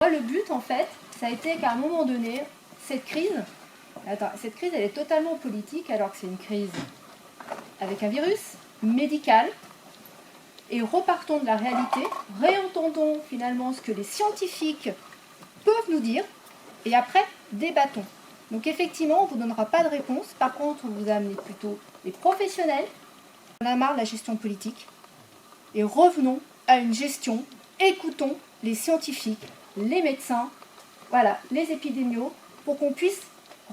Moi, le but, en fait, ça a été qu'à un moment donné, cette crise, elle est totalement politique, alors que c'est une crise avec un virus médical. Et repartons de la réalité, réentendons finalement ce que les scientifiques peuvent nous dire, et après, débattons. Donc effectivement, on ne vous donnera pas de réponse. Par contre, on vous a amené plutôt les professionnels. On a marre de la gestion politique. Et revenons à une gestion. Écoutons les scientifiques, les médecins, voilà, les épidémios, pour qu'on puisse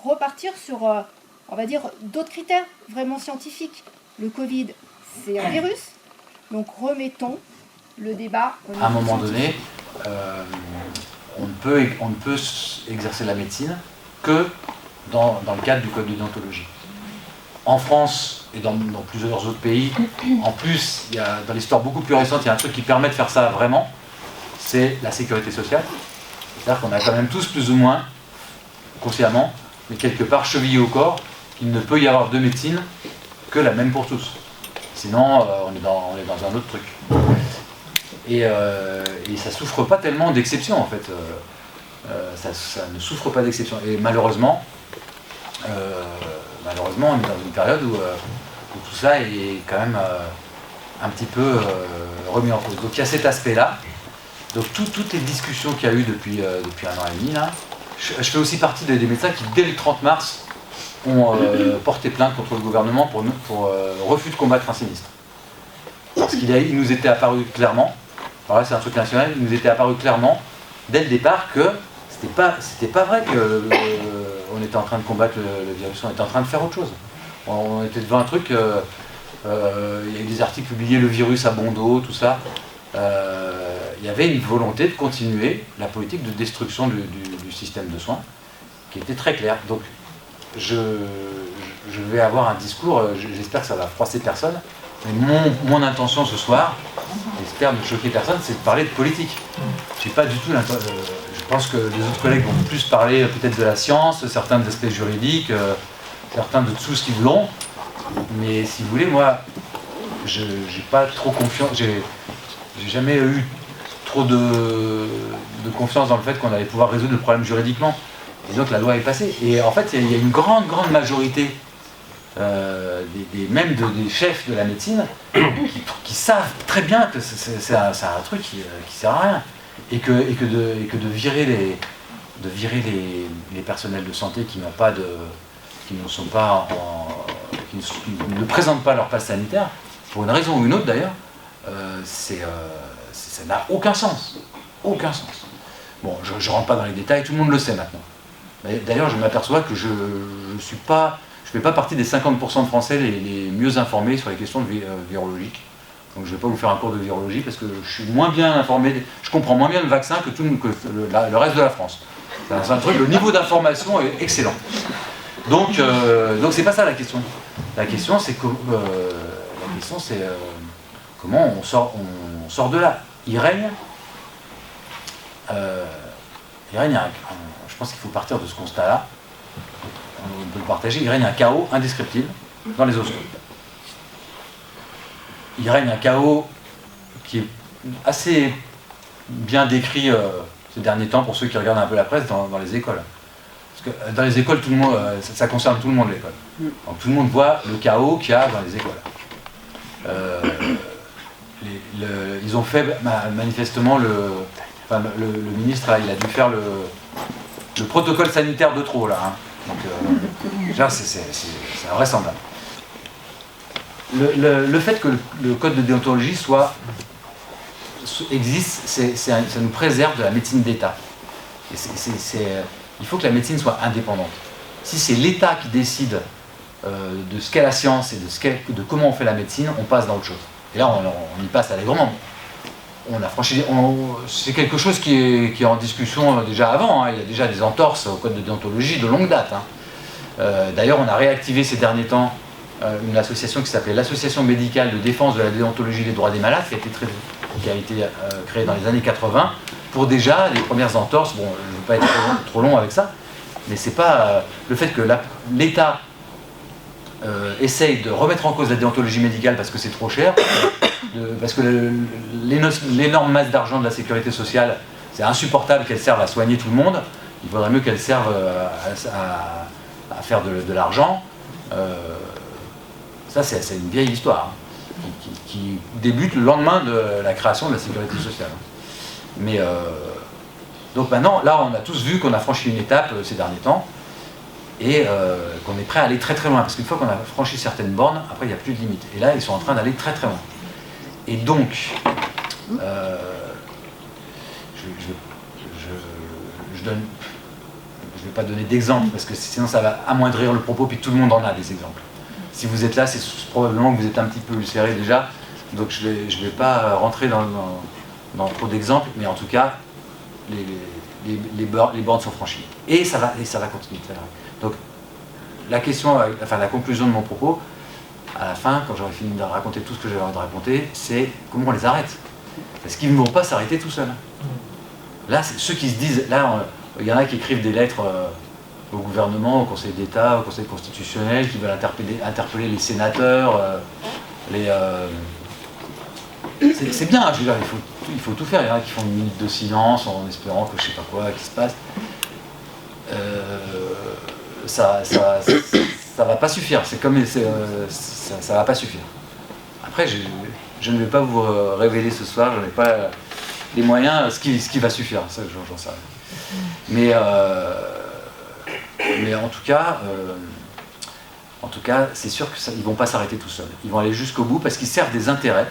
repartir sur, on va dire, d'autres critères vraiment scientifiques. Le Covid, c'est un virus. Donc remettons le débat. À un moment donné, on ne peut exercer la médecine que dans le cadre du code de déontologie. En France et dans plusieurs autres pays, en plus, il y a, dans l'histoire beaucoup plus récente, il y a un truc qui permet de faire ça vraiment, c'est la sécurité sociale. C'est-à-dire qu'on a quand même tous plus ou moins, consciemment, mais quelque part chevillé au corps, qu'il ne peut y avoir de médecine que la même pour tous. Sinon, on est dans un autre truc. Et ça souffre pas tellement d'exception, en fait. Ça ne souffre pas d'exception. Et malheureusement, on est dans une période où tout ça est quand même un petit peu remis en cause. Donc il y a cet aspect-là. Donc toutes les discussions qu'il y a eu depuis 1 an et demi, là, je fais aussi partie des médecins qui, dès le 30 mars, ont porté plainte contre le gouvernement pour refus de combattre un sinistre. Parce qu'il nous était apparu clairement, alors là c'est un truc national, il nous était apparu clairement, dès le départ, que c'était pas vrai qu'on était en train de combattre le virus, on était en train de faire autre chose. On était devant un truc, il y a eu des articles publiés, le virus à bon dos, tout ça. Il y avait une volonté de continuer la politique de destruction du système de soins, qui était très claire. Donc, je vais avoir un discours, j'espère que ça va froisser personne, mais mon intention ce soir, j'espère ne choquer personne, c'est de parler de politique. J'ai pas du tout je pense que les autres collègues vont plus parler peut-être de la science, certains des aspects juridiques, certains de tout ce qu'ils voudront, mais si vous voulez, moi, j'ai pas trop confiance, j'ai jamais eu trop de confiance dans le fait qu'on allait pouvoir résoudre le problème juridiquement. Et donc la loi est passée. Et en fait, il y a une grande majorité même des chefs de la médecine qui savent très bien que c'est un truc qui sert à rien. Et que de virer les personnels de santé qui ne présentent pas leur passe sanitaire, pour une raison ou une autre d'ailleurs, ça n'a aucun sens. Aucun sens. Bon, je ne rentre pas dans les détails, tout le monde le sait maintenant. D'ailleurs, je m'aperçois que je ne fais pas partie des 50% de Français les mieux informés sur les questions virologiques. Donc je ne vais pas vous faire un cours de virologie parce que je suis moins bien informé, je comprends moins bien le vaccin que le reste de la France. C'est un truc, le niveau d'information est excellent. Donc c'est pas ça la question. La question c'est comment on sort de là. Il règne je pense qu'il faut partir de ce constat-là. On peut le partager. Il règne un chaos indescriptible dans les hôpitaux. Il règne un chaos qui est assez bien décrit ces derniers temps pour ceux qui regardent un peu la presse dans les écoles. Parce que dans les écoles, tout le monde, ça concerne tout le monde l'école. Donc tout le monde voit le chaos qu'il y a dans les écoles. Ils ont fait manifestement le ministre, là, il a dû faire le protocole sanitaire de trop là. Hein. Donc déjà c'est invraisemblable. Le fait que le code de déontologie existe, ça nous préserve de la médecine d'État. Il faut que la médecine soit indépendante. Si c'est l'État qui décide de ce qu'est la science et de comment on fait la médecine, on passe dans autre chose. Et là, on y passe allègrement. C'est quelque chose qui est en discussion déjà avant. Hein. Il y a déjà des entorses au code de déontologie de longue date. Hein. D'ailleurs, on a réactivé ces derniers temps une association qui s'appelait l'Association médicale de défense de la déontologie des droits des malades, qui a été créée dans les années 80, pour déjà les premières entorses. Bon, je ne veux pas être trop long avec ça, mais c'est pas le fait que l'État essaye de remettre en cause la déontologie médicale parce que c'est trop cher, parce que l'énorme masse d'argent de la sécurité sociale, C'est insupportable qu'elles servent à soigner tout le monde. Il vaudrait mieux qu'elles servent à faire de l'argent. Ça, c'est une vieille histoire qui débute le lendemain de la création de la sécurité sociale. Mais donc maintenant, là, on a tous vu qu'on a franchi une étape ces derniers temps et qu'on est prêt à aller très très loin. Parce qu'une fois qu'on a franchi certaines bornes, après, il n'y a plus de limites. Et là, ils sont en train d'aller très très loin. Et donc, je ne vais pas donner d'exemple parce que sinon ça va amoindrir le propos puis tout le monde en a des exemples. Si vous êtes là, c'est probablement que vous êtes un petit peu ulcéré déjà, donc je vais pas rentrer dans trop d'exemples, mais en tout cas les bornes sont franchies et ça va continuer. Donc la conclusion de mon propos à la fin, quand j'aurai fini de raconter tout ce que j'avais envie de raconter, c'est comment on les arrête, parce qu'ils ne vont pas s'arrêter tout seuls. Là, ceux qui se disent, là, il y en a qui écrivent des lettres au gouvernement, au Conseil d'État, au Conseil constitutionnel, qui veulent interpeller les sénateurs. C'est bien, je veux dire, il faut tout faire. Il y en a qui font une minute de silence en espérant que je sais pas quoi qui se passe. Ça va pas suffire. C'est comme ça va pas suffire. Après, je ne vais pas vous révéler ce soir. Je n'ai pas les moyens, ce qui va suffire, ça j'en sais rien. Mais en tout cas, c'est sûr qu'ils ne vont pas s'arrêter tout seuls. Ils vont aller jusqu'au bout parce qu'ils servent des intérêts.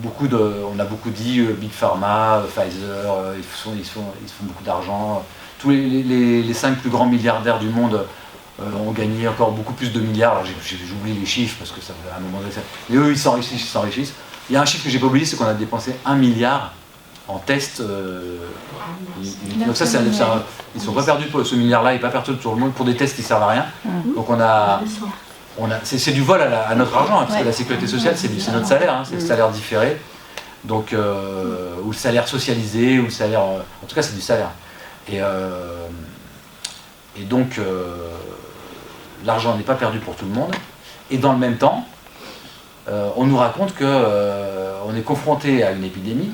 On a beaucoup dit Big Pharma, Pfizer, ils font beaucoup d'argent. Tous les 5 plus grands milliardaires du monde ont gagné encore beaucoup plus de milliards. Alors j'oublie les chiffres parce que ça à un moment donné. Mais eux, ils s'enrichissent. Il y a un chiffre que j'ai pas oublié, c'est qu'on a dépensé 1 milliard en tests. Donc ça, ils ne sont pas perdus pour ce milliard-là, il n'est pas perdu pour tout le monde pour des tests qui ne servent à rien. Donc c'est du vol à notre argent, hein, parce que la sécurité sociale, c'est notre salaire, hein, c'est le salaire différé. Donc, ou le salaire socialisé, ou le salaire. En tout cas, c'est du salaire. Et donc, l'argent n'est pas perdu pour tout le monde. Et dans le même temps, on nous raconte qu'on est confronté à une épidémie.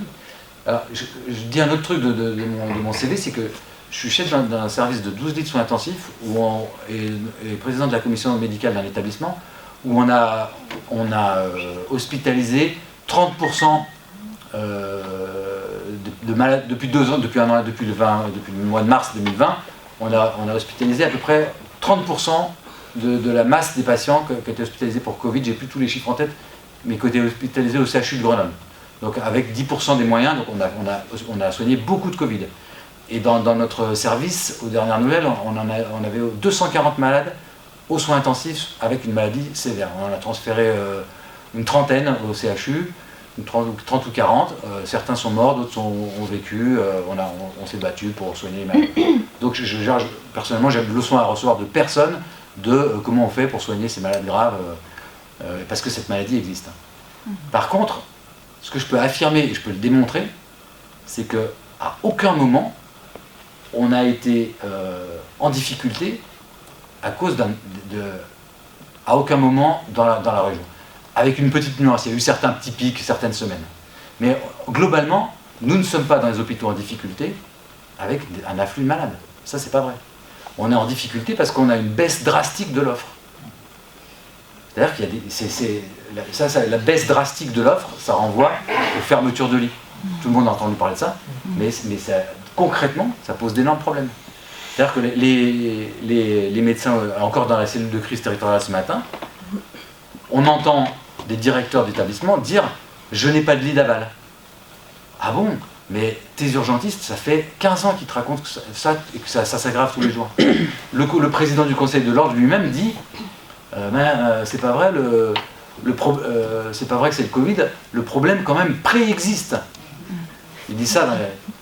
Alors, je dis un autre truc de mon CV, c'est que je suis chef d'un service de 12 lits de soins intensifs et président de la commission médicale d'un établissement où on a hospitalisé 30% de malades depuis 2 ans, depuis le mois de mars 2020, on a hospitalisé à peu près 30% de la masse des patients qui étaient hospitalisés pour Covid. J'ai plus tous les chiffres en tête, mais qui étaient hospitalisés au CHU de Grenoble. Donc avec 10% des moyens, donc on a soigné beaucoup de Covid. Et dans notre service, aux dernières nouvelles, on avait 240 malades aux soins intensifs avec une maladie sévère. On en a transféré une trentaine au CHU, 30 ou 40. Certains sont morts, d'autres ont vécu. On s'est battu pour soigner les malades. Donc personnellement, j'ai le leçon à recevoir de personne de comment on fait pour soigner ces malades graves, parce que cette maladie existe. Par contre, ce que je peux affirmer et je peux le démontrer, c'est qu'à aucun moment on a été en difficulté à cause à aucun moment dans la région. Avec une petite nuance, il y a eu certains petits pics, certaines semaines. Mais globalement, nous ne sommes pas dans les hôpitaux en difficulté avec un afflux de malades. Ça, c'est pas vrai. On est en difficulté parce qu'on a une baisse drastique de l'offre. C'est-à-dire qu'il y a la baisse drastique de l'offre, ça renvoie aux fermetures de lits. Tout le monde a entendu parler de ça, mais concrètement, ça pose d'énormes problèmes. C'est-à-dire que les médecins, encore dans la cellule de crise territoriale ce matin, on entend des directeurs d'établissement dire « je n'ai pas de lit d'aval ». Ah bon? Mais tes urgentistes, ça fait 15 ans qu'ils te racontent ça et que ça s'aggrave tous les jours. Le président du Conseil de l'Ordre lui-même dit c'est pas vrai, c'est pas vrai que c'est le Covid, le problème quand même préexiste. Il dit ça,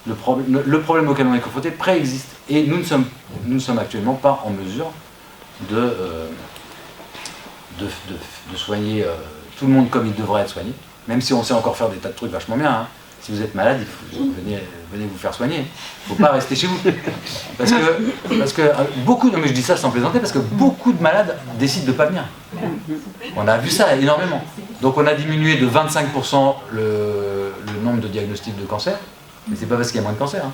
le problème auquel on est confronté préexiste. Et nous ne sommes actuellement pas en mesure de soigner tout le monde comme il devrait être soigné, même si on sait encore faire des tas de trucs vachement bien. Hein. Si vous êtes malade, venez vous faire soigner. Il ne faut pas rester chez vous. Parce que beaucoup, non mais je dis ça sans plaisanter, parce que beaucoup de malades décident de ne pas venir. On a vu ça énormément. Donc on a diminué de 25% le nombre de diagnostics de cancer, mais c'est pas parce qu'il y a moins de cancer. Hein.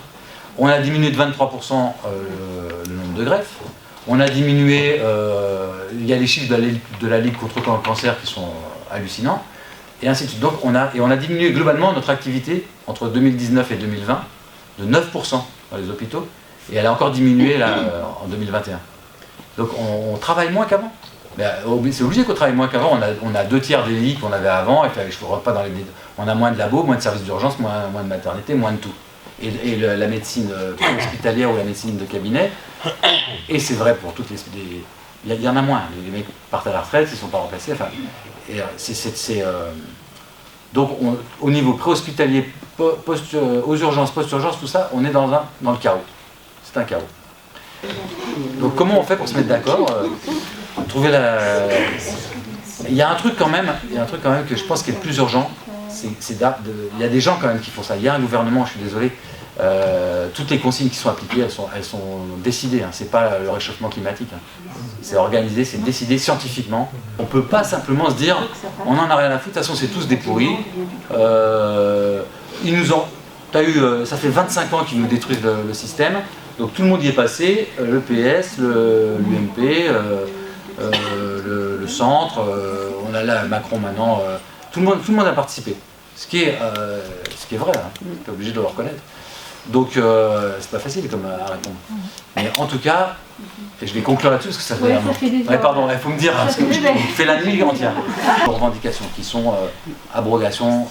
On a diminué de 23% le nombre de greffes. On a diminué, il y a les chiffres de la Ligue contre le cancer qui sont hallucinants, et ainsi de suite. Donc on a diminué globalement notre activité entre 2019 et 2020 de 9% dans les hôpitaux, et elle a encore diminué là, en 2021. Donc on travaille moins qu'avant. C'est obligé qu'on travaille moins qu'avant. On a 2/3 des lits qu'on avait avant, et je ne rentre pas dans les détails. On a moins de labos, moins de services d'urgence, moins de maternité, moins de tout. Et la médecine hospitalière ou la médecine de cabinet, et c'est vrai pour toutes les... Il y en a moins. Les mecs partent à la retraite, ils ne sont pas remplacés. Enfin, donc au niveau pré-hospitalier, aux urgences, post-urgences, tout ça, on est dans le chaos. C'est un chaos. Donc comment on fait pour se mettre d'accord, trouver la... Il y a un truc quand même que je pense qui est le plus urgent, il y a des gens quand même qui font ça. Il y a un gouvernement, je suis désolé, toutes les consignes qui sont appliquées, elles sont décidées, hein. C'est pas le réchauffement climatique, hein. C'est organisé, c'est décidé scientifiquement. On peut pas simplement se dire on en a rien à foutre, de toute façon c'est tous des pourris. Ils nous ont... ça fait 25 ans qu'ils nous détruisent le système, donc tout le monde y est passé, le PS, l'UMP, le centre, on a là Macron maintenant, tout le monde a participé, ce qui est vrai, hein. T'es obligé de le reconnaître. Donc c'est pas facile comme à répondre. Mais en tout cas, et je vais conclure là-dessus parce que ça fait... pardon, il faut me dire, parce que je fais la nuit entière. Les revendications qui sont abrogation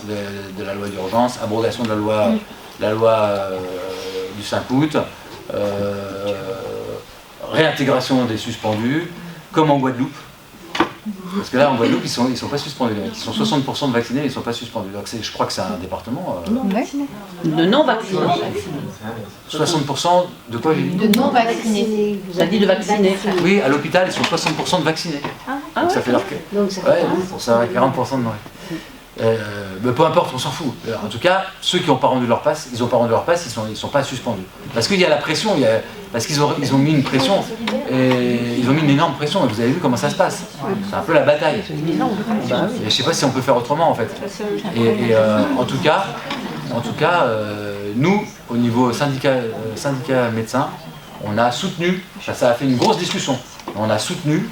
de la loi d'urgence, abrogation de la loi du 5 août, réintégration des suspendus, comme en Guadeloupe. Parce que là, en Guadeloupe, ils sont pas suspendus. Ils sont 60% de vaccinés, ils ne sont pas suspendus. Donc je crois que c'est un département... De non-vaccinés. 60% de quoi j'ai dit? De non-vaccinés. Vous avez dit de vaccinés. Oui, à l'hôpital, ils sont 60% de vaccinés. Donc ça fait leur... Ouais, ça va 40% de non. Mais peu importe, on s'en fout. En tout cas, ceux qui n'ont pas rendu leur passe, ils ne sont pas suspendus. Parce qu'il y a la pression, parce qu'ils ont mis une pression, et ils ont mis une énorme pression, et vous avez vu comment ça se passe. C'est un peu la bataille. Et je ne sais pas si on peut faire autrement en fait. Et en tout cas, nous, au niveau syndicat médecin, on a soutenu, ça a fait une grosse discussion, on a soutenu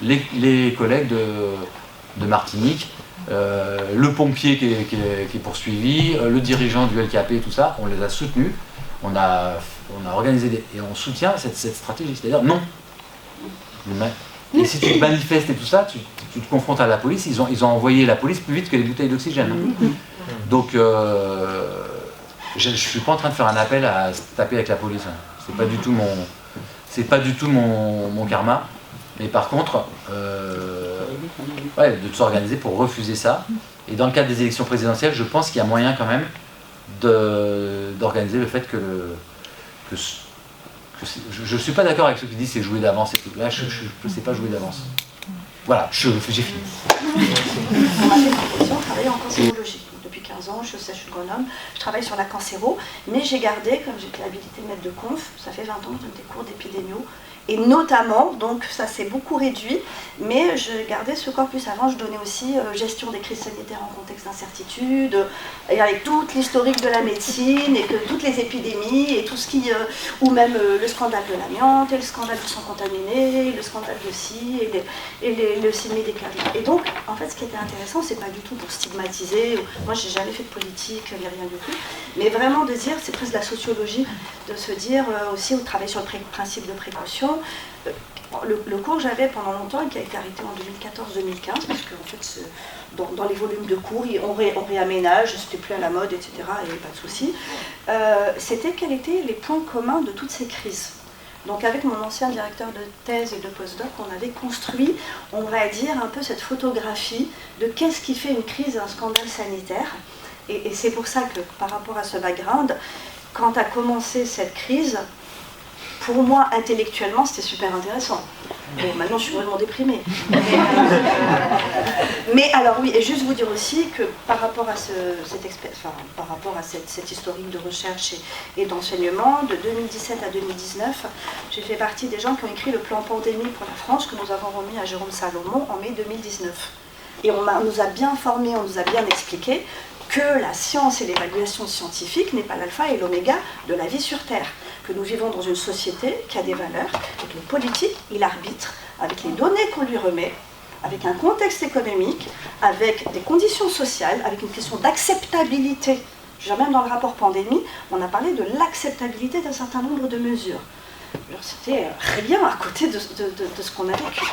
les collègues de Martinique, le pompier qui est poursuivi, le dirigeant du LKP, tout ça, on les a soutenus, on a organisé et on soutient cette stratégie, c'est-à-dire non. Et si tu te manifestes et tout ça, tu te confrontes à la police, ils ont envoyé la police plus vite que les bouteilles d'oxygène. Donc je ne suis pas en train de faire un appel à se taper avec la police, hein. C'est pas du tout mon karma. Mais par contre, de s'organiser pour refuser ça. Et dans le cadre des élections présidentielles, je pense qu'il y a moyen quand même d'organiser le fait que je ne suis pas d'accord avec ceux qui disent c'est jouer d'avance et tout. Là, je ne sais pas jouer d'avance. Voilà, j'ai fini. Pour ma profession, je travaille en cancérologie. Depuis 15 ans, je suis de Grenoble, je travaille sur la cancéro, mais j'ai gardé, comme j'étais habilitée maître de conf, ça fait 20 ans que je donne des cours d'épidémio. Et notamment, donc ça s'est beaucoup réduit, mais je gardais ce corpus. Avant, je donnais aussi gestion des crises sanitaires en contexte d'incertitude, et avec toute l'historique de la médecine, et que toutes les épidémies, et tout ce qui... ou même le scandale de l'amiante, et le scandale du sang contaminé, le scandale de ci, et le site médical. Et donc, en fait, ce qui était intéressant, c'est pas du tout pour stigmatiser, moi j'ai jamais fait de politique, ni rien du tout, mais vraiment de dire, c'est presque la sociologie, de se dire aussi, au travail sur le principe de précaution. Le cours que j'avais pendant longtemps et qui a été arrêté en 2014-2015, parce qu'en fait, dans les volumes de cours, on réaménage, c'était plus à la mode, etc., il n'y avait pas de souci. C'était quels étaient les points communs de toutes ces crises. Donc avec mon ancien directeur de thèse et de postdoc, on avait construit, on va dire, un peu cette photographie de qu'est-ce qui fait une crise, un scandale sanitaire. Et c'est pour ça que, par rapport à ce background, quand a commencé cette crise, pour moi, intellectuellement, c'était super intéressant. Bon, maintenant, je suis vraiment déprimée. Mais alors oui, et juste vous dire aussi que par rapport à cette historique de recherche et d'enseignement, de 2017 à 2019, j'ai fait partie des gens qui ont écrit le plan pandémie pour la France, que nous avons remis à Jérôme Salomon en mai 2019. Et on nous a bien formés, on nous a bien expliqué que la science et l'évaluation scientifique n'est pas l'alpha et l'oméga de la vie sur Terre, que nous vivons dans une société qui a des valeurs, et que le politique, il arbitre avec les données qu'on lui remet, avec un contexte économique, avec des conditions sociales, avec une question d'acceptabilité. Je veux dire, même dans le rapport pandémie, on a parlé de l'acceptabilité d'un certain nombre de mesures. C'était rien à côté de ce qu'on a vécu.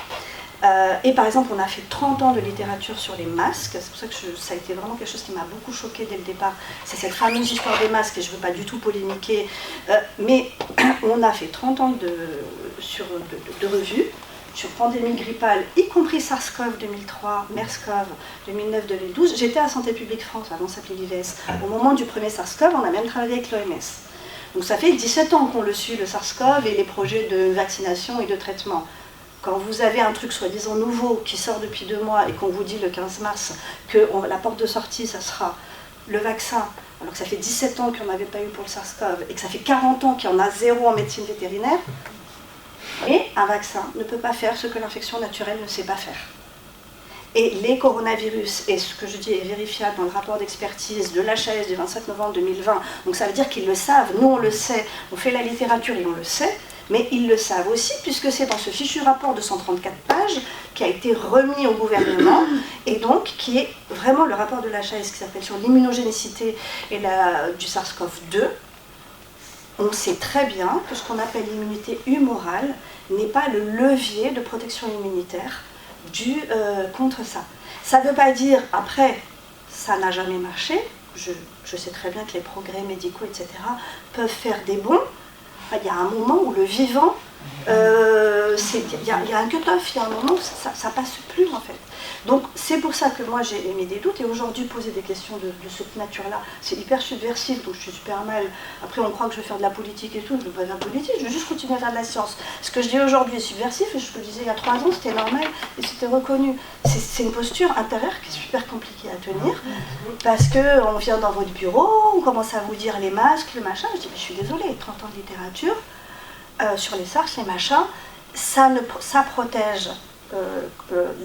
Et par exemple, on a fait 30 ans de littérature sur les masques, c'est pour ça que ça a été vraiment quelque chose qui m'a beaucoup choquée dès le départ, c'est cette fameuse histoire des masques, et je ne veux pas du tout polémiquer, mais on a fait 30 ans de revues sur pandémie grippale, y compris SARS-CoV 2003, MERS-CoV 2009-2012. J'étais à Santé publique France, avant ça s'appelait l'IVS. Au moment du premier SARS-CoV, on a même travaillé avec l'OMS. Donc ça fait 17 ans qu'on le suit, le SARS-CoV, et les projets de vaccination et de traitement. Quand vous avez un truc soi-disant nouveau qui sort depuis 2 mois et qu'on vous dit le 15 mars que la porte de sortie, ça sera le vaccin, alors que ça fait 17 ans qu'on n'avait pas eu pour le SARS-CoV et que ça fait 40 ans qu'il y en a 0 en médecine vétérinaire, et un vaccin ne peut pas faire ce que l'infection naturelle ne sait pas faire. Et les coronavirus, et ce que je dis est vérifiable dans le rapport d'expertise de l'HAS du 27 novembre 2020, donc ça veut dire qu'ils le savent, nous on le sait, on fait la littérature et on le sait, mais ils le savent aussi puisque c'est dans ce fichu rapport de 134 pages qui a été remis au gouvernement et donc qui est vraiment le rapport de l'HAS qui s'appelle sur l'immunogénicité et du SARS-CoV-2. On sait très bien que ce qu'on appelle l'immunité humorale n'est pas le levier de protection immunitaire contre ça. Ça ne veut pas dire, après, ça n'a jamais marché, je sais très bien que les progrès médicaux, etc., peuvent faire des bons. Il y a un moment où le vivant, il y a un cut-off, il y a un moment où ça passe plus en fait. Donc c'est pour ça que moi j'ai émis des doutes et aujourd'hui poser des questions de cette nature-là, c'est hyper subversif, donc je suis super mal. Après on croit que je vais faire de la politique et tout, je ne veux pas faire de politique, je veux juste continuer à faire de la science. Ce que je dis aujourd'hui est subversif et je le disais il y a 3 ans, c'était normal et c'était reconnu. C'est une posture intérieure qui est super compliquée à tenir parce qu'on vient dans votre bureau, on commence à vous dire les masques, le machin, je dis mais je suis désolée, 30 ans de littérature, sur les SARS, les machins, ça protège.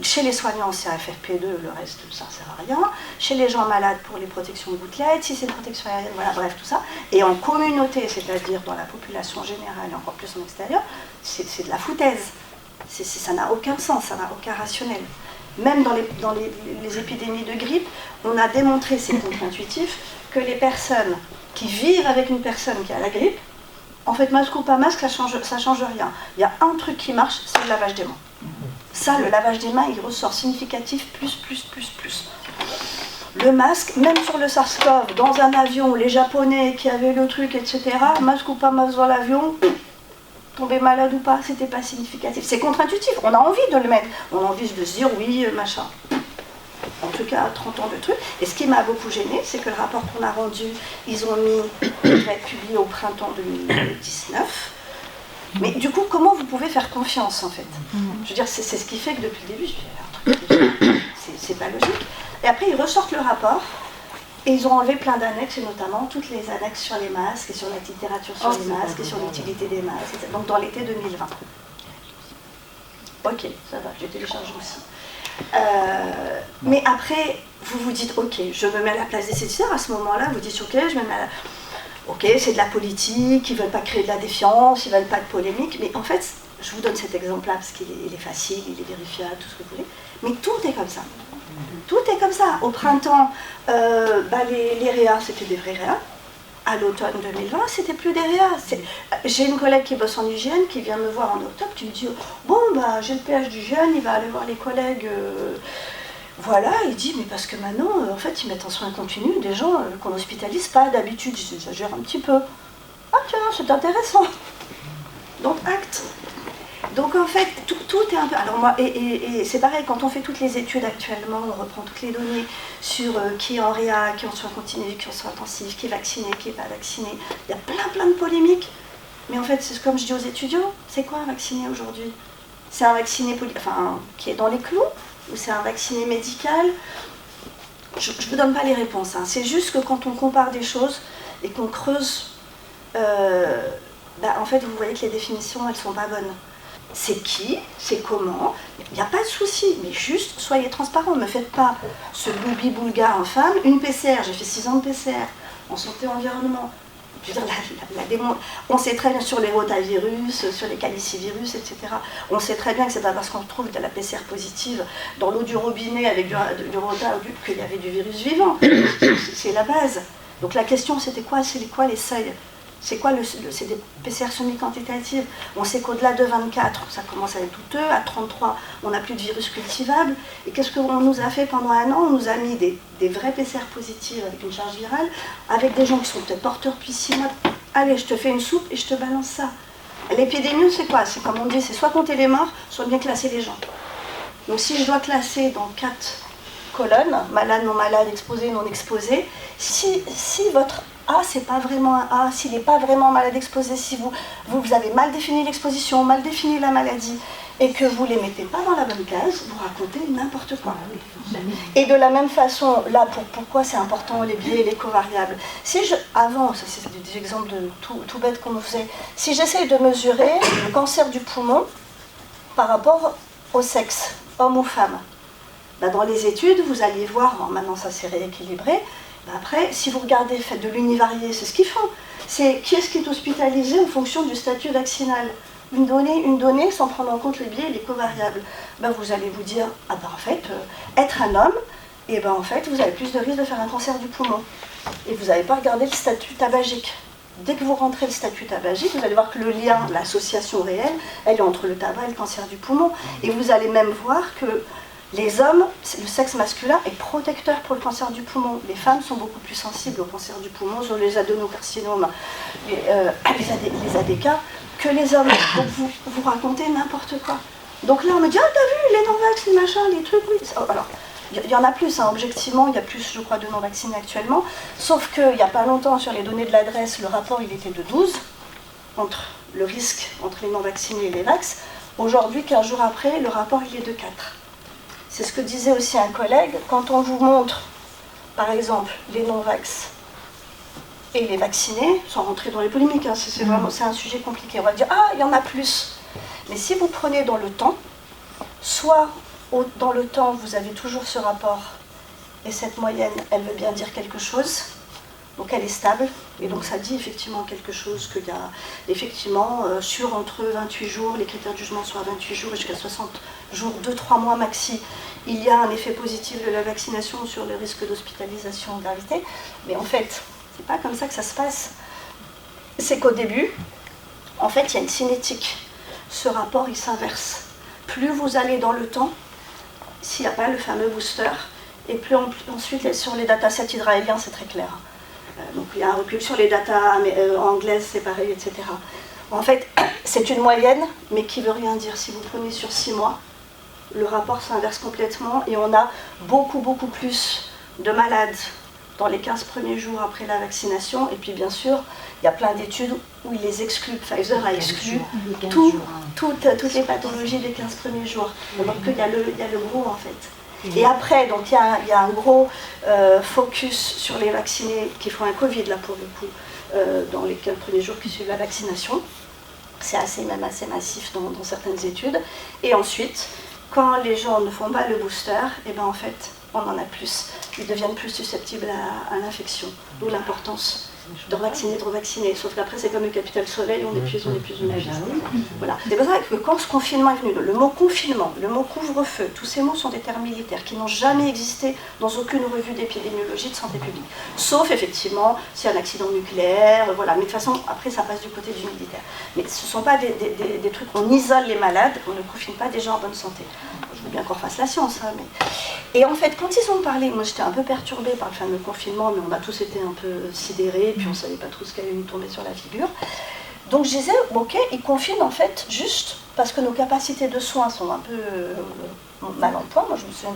Chez les soignants, c'est FFP2, le reste, ça ne sert à rien. Chez les gens malades, pour les protections de gouttelettes, si c'est une protection aérienne, voilà, bref, tout ça. Et en communauté, c'est-à-dire dans la population générale et encore plus en extérieur, c'est de la foutaise. Ça n'a aucun sens, ça n'a aucun rationnel. Même dans les épidémies de grippe, on a démontré, c'est contre-intuitif, que les personnes qui vivent avec une personne qui a la grippe, en fait, masque ou pas masque, ça change rien. Il y a un truc qui marche, c'est le lavage des mains. Ça, le lavage des mains, il ressort significatif, plus. Le masque, même sur le SARS-CoV, dans un avion, les Japonais qui avaient le truc, etc., masque ou pas masque dans l'avion, tomber malade ou pas, c'était pas significatif. C'est contre-intuitif, on a envie de le mettre. On a envie de se dire, oui, machin. En tout cas, 30 ans de trucs. Et ce qui m'a beaucoup gêné, c'est que le rapport qu'on a rendu, ils ont mis, il va être publié au printemps 2019. Mais du coup, comment vous pouvez faire confiance en fait? Je veux dire, c'est ce qui fait que depuis le début, je dis, c'est pas logique. Et après, ils ressortent le rapport et ils ont enlevé plein d'annexes, et notamment toutes les annexes sur les masques et sur la littérature sur les masques et sur l'utilité des masques, etc. Donc dans l'été 2020. Ok, ça va, j'ai téléchargé aussi. Mais après, vous vous dites, ok, je me mets à la place des citoyens. À ce moment-là, vous dites, ok, je me mets à la... Ok, c'est de la politique, ils ne veulent pas créer de la défiance, ils ne veulent pas de polémique, mais en fait, je vous donne cet exemple-là parce qu'il est facile, il est vérifiable, tout ce que vous voulez, mais tout est comme ça. Tout est comme ça. Au printemps, les réas, c'était des vrais réas. À l'automne 2020, c'était plus des réas. J'ai une collègue qui bosse en hygiène qui vient me voir en octobre, qui me dit « Bon, j'ai le PH d'hygiène, il va aller voir les collègues... Voilà, il dit, mais parce que maintenant, en fait, ils mettent en soins continus des gens qu'on n'hospitalise pas d'habitude, j'exagère un petit peu. Ah tiens, c'est intéressant. Donc, acte. Donc, en fait, tout est un peu... Alors moi, et c'est pareil, quand on fait toutes les études actuellement, on reprend toutes les données sur qui est en réa, qui est en soins continus, qui est en soins intensifs, qui est vacciné, qui n'est pas vacciné. Il y a plein de polémiques. Mais en fait, c'est comme je dis aux étudiants, c'est quoi un vacciné aujourd'hui? C'est un vacciné qui est dans les clous? Ou c'est un vacciné médical? Je ne vous donne pas les réponses. Hein. C'est juste que quand on compare des choses et qu'on creuse, en fait, vous voyez que les définitions, elles ne sont pas bonnes. c'est qui, c'est comment, il n'y a pas de souci, mais juste soyez transparents, ne me faites pas ce boulbi-boulga infâme, une PCR, j'ai fait 6 ans de PCR, en santé environnement. Je veux dire, on sait très bien sur les rotavirus, sur les calicivirus, etc. On sait très bien que c'est pas parce qu'on trouve de la PCR positive dans l'eau du robinet avec du rota qu'il y avait du virus vivant. C'est la base. Donc la question c'était quoi? C'est quoi les seuils? C'est quoi c'est des PCR semi-quantitatives. On sait qu'au-delà de 24, ça commence à être douteux. À 33, on n'a plus de virus cultivable. Et qu'est-ce qu'on nous a fait pendant un an? On nous a mis des vrais PCR positives avec une charge virale, avec des gens qui sont peut-être porteurs depuis 6 mois. Allez, je te fais une soupe et je te balance ça. L'épidémie, c'est quoi? C'est comme on dit, c'est soit compter les morts, soit bien classer les gens. Donc si je dois classer dans 4 colonnes, malade, non malade, exposé, non exposé, si votre A, c'est pas vraiment un A, s'il n'est pas vraiment malade exposé, si vous avez mal défini l'exposition, mal défini la maladie, et que vous ne les mettez pas dans la bonne case, vous racontez n'importe quoi. Et de la même façon, là, pourquoi c'est important les biais et les covariables? Avant, ça c'est des exemples de tout bête qu'on nous faisait, si j'essaye de mesurer le cancer du poumon par rapport au sexe, homme ou femme, ben dans les études, vous alliez voir, bon, maintenant ça s'est rééquilibré. Après, si vous regardez, faites de l'univarié, c'est ce qu'ils font. C'est qui est-ce qui est hospitalisé en fonction du statut vaccinal. Une donnée sans prendre en compte les biais et les covariables. Ben, vous allez vous dire, ah ben en fait, être un homme, et ben en fait, vous avez plus de risque de faire un cancer du poumon. Et vous n'avez pas regardé le statut tabagique. Dès que vous rentrez le statut tabagique, vous allez voir que le lien, l'association réelle, elle est entre le tabac et le cancer du poumon. Et vous allez même voir que les hommes, le sexe masculin est protecteur pour le cancer du poumon. Les femmes sont beaucoup plus sensibles au cancer du poumon, sur les adénocarcinomes, les ADK, que les hommes. Donc vous racontez n'importe quoi. Donc là on me dit, ah t'as vu, les non-vax, les machins, les trucs, oui. Alors, il y en a plus, hein. Objectivement, il y a plus, je crois, de non-vaccinés actuellement. Sauf qu'il n'y a pas longtemps, sur les données de l'adresse, le rapport il était de 12, entre le risque entre les non-vaccinés et les vax. Aujourd'hui, 15 jours après, le rapport il est de 4. C'est ce que disait aussi un collègue, quand on vous montre, par exemple, les non-vax et les vaccinés, sans rentrer dans les polémiques, hein, c'est un sujet compliqué, on va dire, ah, il y en a plus. Mais si vous prenez dans le temps, soit dans le temps, vous avez toujours ce rapport, et cette moyenne, elle veut bien dire quelque chose, donc elle est stable, et donc ça dit effectivement quelque chose, qu'il y a effectivement sur entre 28 jours, les critères de jugement sont à 28 jours et jusqu'à 60 jours, 2-3 mois maxi, il y a un effet positif de la vaccination sur le risque d'hospitalisation en gravité, mais en fait, c'est pas comme ça que ça se passe. C'est qu'au début, en fait, il y a une cinétique. Ce rapport, il s'inverse. Plus vous allez dans le temps, s'il n'y a pas le fameux booster, et plus ensuite, sur les datasets israéliens, c'est très clair. Donc il y a un recul sur les datas anglaises, c'est pareil, etc. En fait, c'est une moyenne, mais qui ne veut rien dire. Si vous prenez sur 6 mois, le rapport s'inverse complètement et on a beaucoup plus de malades dans les 15 premiers jours après la vaccination. Et puis bien sûr, il y a plein d'études où ils les excluent. Pfizer a exclu toutes les pathologies des 15 premiers jours. Donc il y a le gros en fait. Et après, donc il y a un gros focus sur les vaccinés qui font un Covid là pour le coup, dans les 15 premiers jours qui suivent la vaccination. C'est même assez massif dans certaines études. Et ensuite, quand les gens ne font pas le booster, et ben en fait, on en a plus. Ils deviennent plus susceptibles à l'infection. D'où l'importance de revacciner. Sauf qu'après, c'est comme le capital soleil, on épuise. Voilà. C'est pour ça que quand ce confinement est venu, le mot confinement, le mot couvre-feu, tous ces mots sont des termes militaires qui n'ont jamais existé dans aucune revue d'épidémiologie de santé publique. Sauf effectivement s'il y a un accident nucléaire, voilà. Mais de toute façon, après, ça passe du côté du militaire. Mais ce ne sont pas des trucs, on isole les malades, on ne confine pas des gens en bonne santé. Je veux bien qu'on fasse la science, hein, mais... Et en fait, quand ils ont parlé, moi j'étais un peu perturbée par le fameux confinement, mais on a tous été un peu sidérés, puis on ne savait pas trop ce qui allait nous tomber sur la figure. Donc je disais, ok, ils confinent en fait juste parce que nos capacités de soins sont un peu mal en point. Moi je me souviens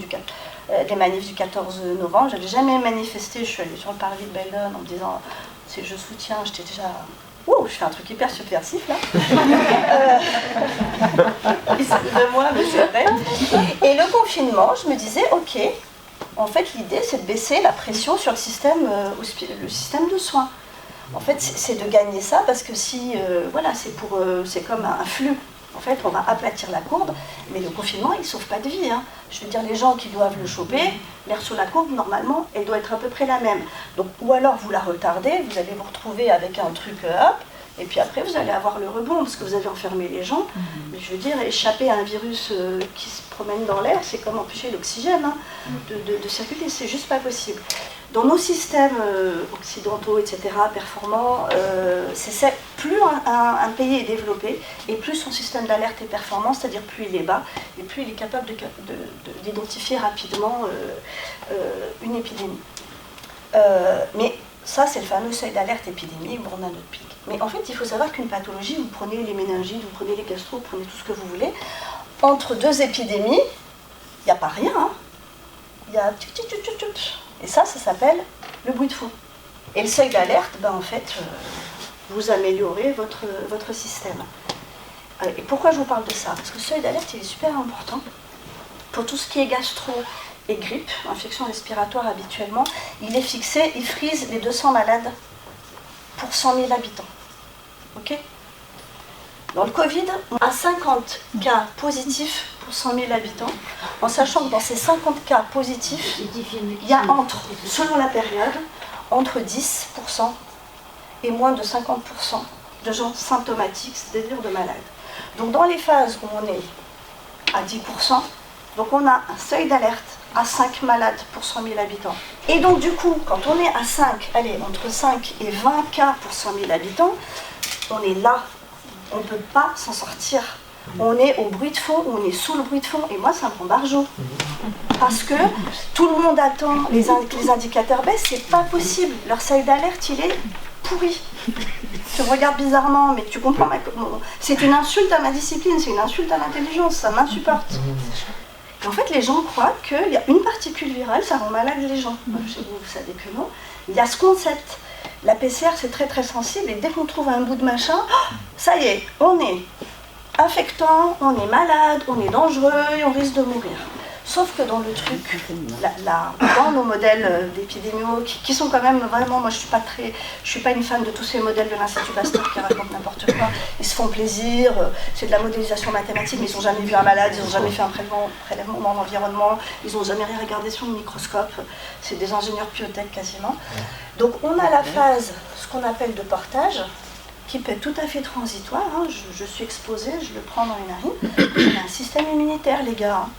des manifs du 14 novembre, je n'avais jamais manifesté, je suis allée sur le parvis de Belledonne en me disant, si je soutiens, j'étais déjà... Ouh, je fais un truc hyper subversif là. De moi, mais c'est vrai. Et le confinement, je me disais, ok, en fait l'idée c'est de baisser la pression sur le système de soins. En fait c'est de gagner ça parce que si, voilà, c'est comme un flux. En fait, on va aplatir la courbe, mais le confinement, il ne sauve pas de vie. Hein. Je veux dire, les gens qui doivent le choper, l'air sous la courbe, normalement, elle doit être à peu près la même. Donc, ou alors vous la retardez, vous allez vous retrouver avec un truc hop, et puis après vous allez avoir le rebond, parce que vous avez enfermé les gens. Mais je veux dire, échapper à un virus qui se promène dans l'air, c'est comme empêcher l'oxygène hein, de circuler, c'est juste pas possible. Dans nos systèmes occidentaux, etc., performants, plus un pays est développé, et plus son système d'alerte est performant, c'est-à-dire plus il est bas, et plus il est capable d'identifier rapidement une épidémie. Mais ça, c'est le fameux seuil d'alerte épidémique, bon, on a notre pic. Mais en fait, il faut savoir qu'une pathologie, vous prenez les méningites, vous prenez les gastro, vous prenez tout ce que vous voulez, entre deux épidémies, il n'y a pas rien, hein. Il y a... Et ça s'appelle le bruit de fond. Et le seuil d'alerte, ben en fait, vous améliorez votre système. Et pourquoi je vous parle de ça? Parce que le seuil d'alerte, il est super important. Pour tout ce qui est gastro et grippe, infection respiratoire habituellement, il est fixé, il frise les 200 malades pour 100 000 habitants. Ok? Dans le Covid, on a 50 cas positifs pour 100 000 habitants, en sachant que dans ces 50 cas positifs, il y a selon la période, entre 10% et moins de 50% de gens symptomatiques, c'est-à-dire de malades. Donc dans les phases où on est à 10%, donc on a un seuil d'alerte à 5 malades pour 100 000 habitants. Et donc du coup, quand on est à 5, entre 5 et 20 cas pour 100 000 habitants, on est là. On ne peut pas s'en sortir. On est au bruit de fond, on est sous le bruit de fond, et moi ça me rend barjot. Parce que tout le monde attend, les indicateurs baissent, c'est pas possible. Leur seuil d'alerte, il est pourri. Tu me regardes bizarrement, mais tu comprends c'est une insulte à ma discipline, c'est une insulte à l'intelligence, ça m'insupporte. Et en fait, les gens croient qu'il y a une particule virale, ça rend malade les gens. Vous savez que non. Il y a ce concept. La PCR, c'est très très sensible, et dès qu'on trouve un bout de machin, ça y est, on est infectant, on est malade, on est dangereux et on risque de mourir. Sauf que dans le truc, dans nos modèles d'épidémios, qui sont quand même vraiment, moi je suis pas une fan de tous ces modèles de l'Institut Pasteur qui racontent n'importe quoi, ils se font plaisir, c'est de la modélisation mathématique, mais ils n'ont jamais vu un malade, ils n'ont jamais fait un prélèvement dans l'environnement, ils n'ont jamais rien regardé sur le microscope, c'est des ingénieurs biotech quasiment. Donc on a la phase, ce qu'on appelle de portage, qui peut être tout à fait transitoire, hein. Je suis exposée, je le prends dans les narines, on a un système immunitaire les gars, hein.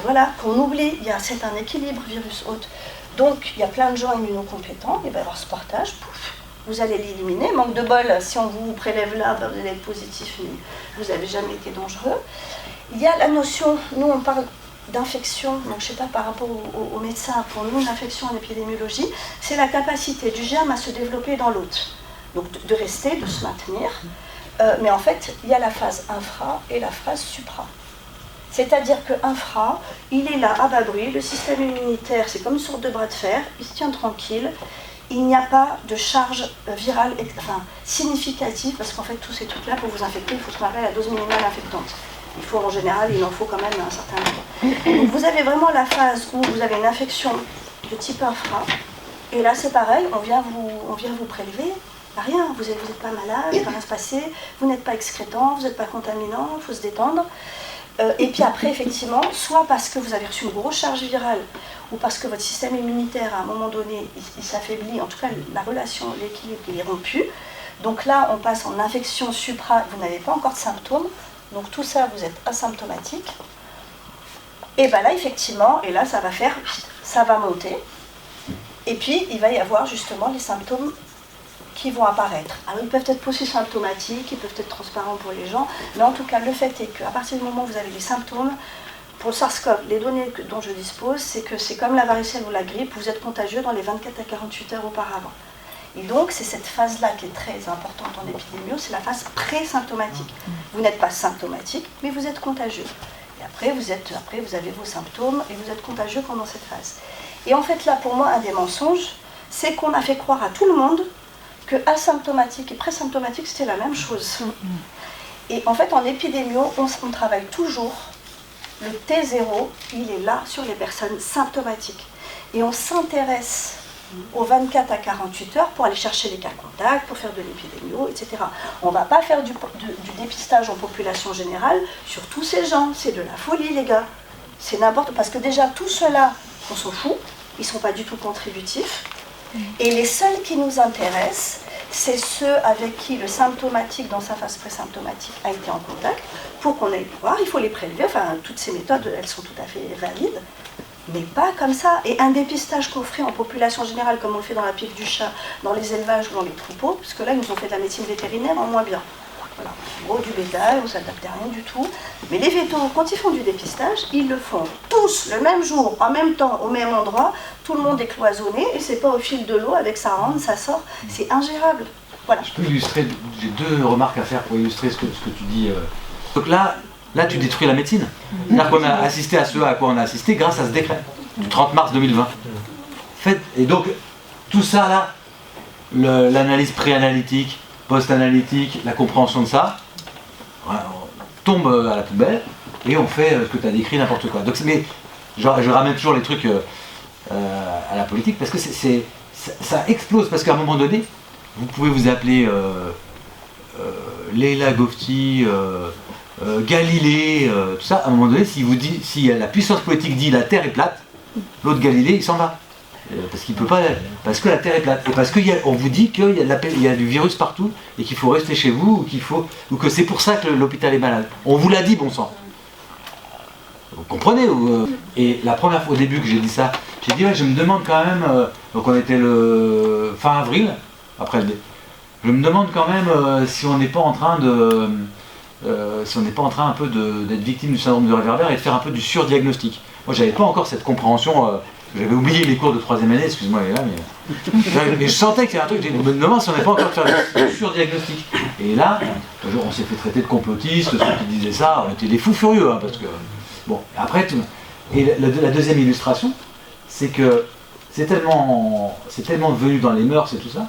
Voilà, qu'on oublie, c'est un équilibre virus-hôte. Donc il y a plein de gens immunocompétents, il va y avoir ce portage, pouf, vous allez l'éliminer, manque de bol, si on vous prélève là, vous allez être positif, mais vous n'avez jamais été dangereux. Il y a la notion, nous on parle d'infection, donc je ne sais pas par rapport aux médecins, pour nous une infection en épidémiologie, c'est la capacité du germe à se développer dans l'hôte. Donc de rester, de se maintenir. Mais en fait, il y a la phase infra et la phase supra. C'est-à-dire que infra, il est là à bas bruit, le système immunitaire, c'est comme une sorte de bras de fer, il se tient tranquille, il n'y a pas de charge virale significative, parce qu'en fait, tous ces trucs-là, pour vous infecter, il faut se marrer à la dose minimale infectante. En général, il en faut quand même un certain nombre. Donc vous avez vraiment la phase où vous avez une infection de type infra, et là c'est pareil, on vient vous prélever. Rien, vous n'êtes pas malade, il ne va rien se passer, vous n'êtes pas excrétant, vous n'êtes pas contaminant, il faut se détendre. Et puis après, effectivement, soit parce que vous avez reçu une grosse charge virale, ou parce que votre système immunitaire, à un moment donné, il s'affaiblit, en tout cas la relation, l'équilibre, il est rompu. Donc là, on passe en infection supra, vous n'avez pas encore de symptômes, donc tout ça, vous êtes asymptomatique. Et bien là, effectivement, et là, ça va monter. Et puis, il va y avoir justement les symptômes qui vont apparaître. Alors ils peuvent être post-symptomatiques, ils peuvent être transparents pour les gens, mais en tout cas le fait est qu'à partir du moment où vous avez les symptômes, pour le SARS-CoV, les données dont je dispose, c'est que c'est comme la varicelle ou la grippe, vous êtes contagieux dans les 24 à 48 heures auparavant. Et donc c'est cette phase-là qui est très importante en épidémie, c'est la phase pré-symptomatique. Vous n'êtes pas symptomatique, mais vous êtes contagieux. Et après vous avez vos symptômes et vous êtes contagieux pendant cette phase. Et en fait là, pour moi, un des mensonges, c'est qu'on a fait croire à tout le monde que asymptomatique et présymptomatique, c'était la même chose. Et en fait, en épidémio, on travaille toujours, le T0, il est là sur les personnes symptomatiques. Et on s'intéresse aux 24 à 48 heures pour aller chercher les cas contacts, pour faire de l'épidémio, etc. On ne va pas faire du dépistage en population générale sur tous ces gens. C'est de la folie, les gars. C'est n'importe... Parce que déjà, tout cela, on s'en fout. Ils ne sont pas du tout contributifs. Et les seuls qui nous intéressent, c'est ceux avec qui le symptomatique, dans sa phase présymptomatique, a été en contact. Pour qu'on aille voir, il faut les prélever. Enfin, toutes ces méthodes, elles sont tout à fait valides. Mais pas comme ça. Et un dépistage qu'on ferait en population générale, comme on le fait dans la pique du chat, dans les élevages ou dans les troupeaux, parce que là, ils nous ont fait de la médecine vétérinaire en moins bien. Voilà. Gros du bétail, on ne s'adapte à rien du tout. Mais les vétos, quand ils font du dépistage, ils le font tous le même jour, en même temps, au même endroit. Tout le monde est cloisonné et c'est pas au fil de l'eau avec ça rentre, ça sort. C'est ingérable. Voilà. Je peux illustrer, j'ai 2 remarques à faire pour illustrer ce que tu dis. Donc là, tu détruis la médecine. C'est-à-dire qu'on a assisté à ce à quoi on a assisté grâce à ce décret du 30 mars 2020. Et donc, tout ça là, l'analyse pré-analytique, post-analytique, la compréhension de ça, on tombe à la poubelle et on fait ce que tu as décrit, n'importe quoi. Donc, mais je ramène toujours les trucs à la politique parce que ça explose, parce qu'à un moment donné, vous pouvez vous appeler Leila Gofti, Galilée, tout ça, à un moment donné, si la puissance politique dit la Terre est plate, l'autre Galilée, il s'en va. Parce qu'il peut pas, parce que la Terre est plate, et parce qu'on vous dit qu'il y a du virus partout, et qu'il faut rester chez vous, ou que c'est pour ça que l'hôpital est malade. On vous l'a dit, bon sang. Vous comprenez Et la première fois au début que j'ai dit ça, j'ai dit, ouais, je me demande quand même, donc on était le fin avril, après je me demande quand même si on n'est pas en train de... si on n'est pas en train un peu d'être victime du syndrome de réverbère et de faire un peu du surdiagnostic. Moi, j'avais pas encore cette compréhension, j'avais oublié les cours de 3e année, excuse-moi, là, mais je sentais qu'il y avait un truc, je me demande si on n'est pas encore en train de faire du surdiagnostic. Et là, on s'est fait traiter de complotistes, ceux qui disaient ça, on était des fous furieux, hein, parce que... Bon, après, la deuxième illustration, c'est que c'est tellement venu dans les mœurs et tout ça,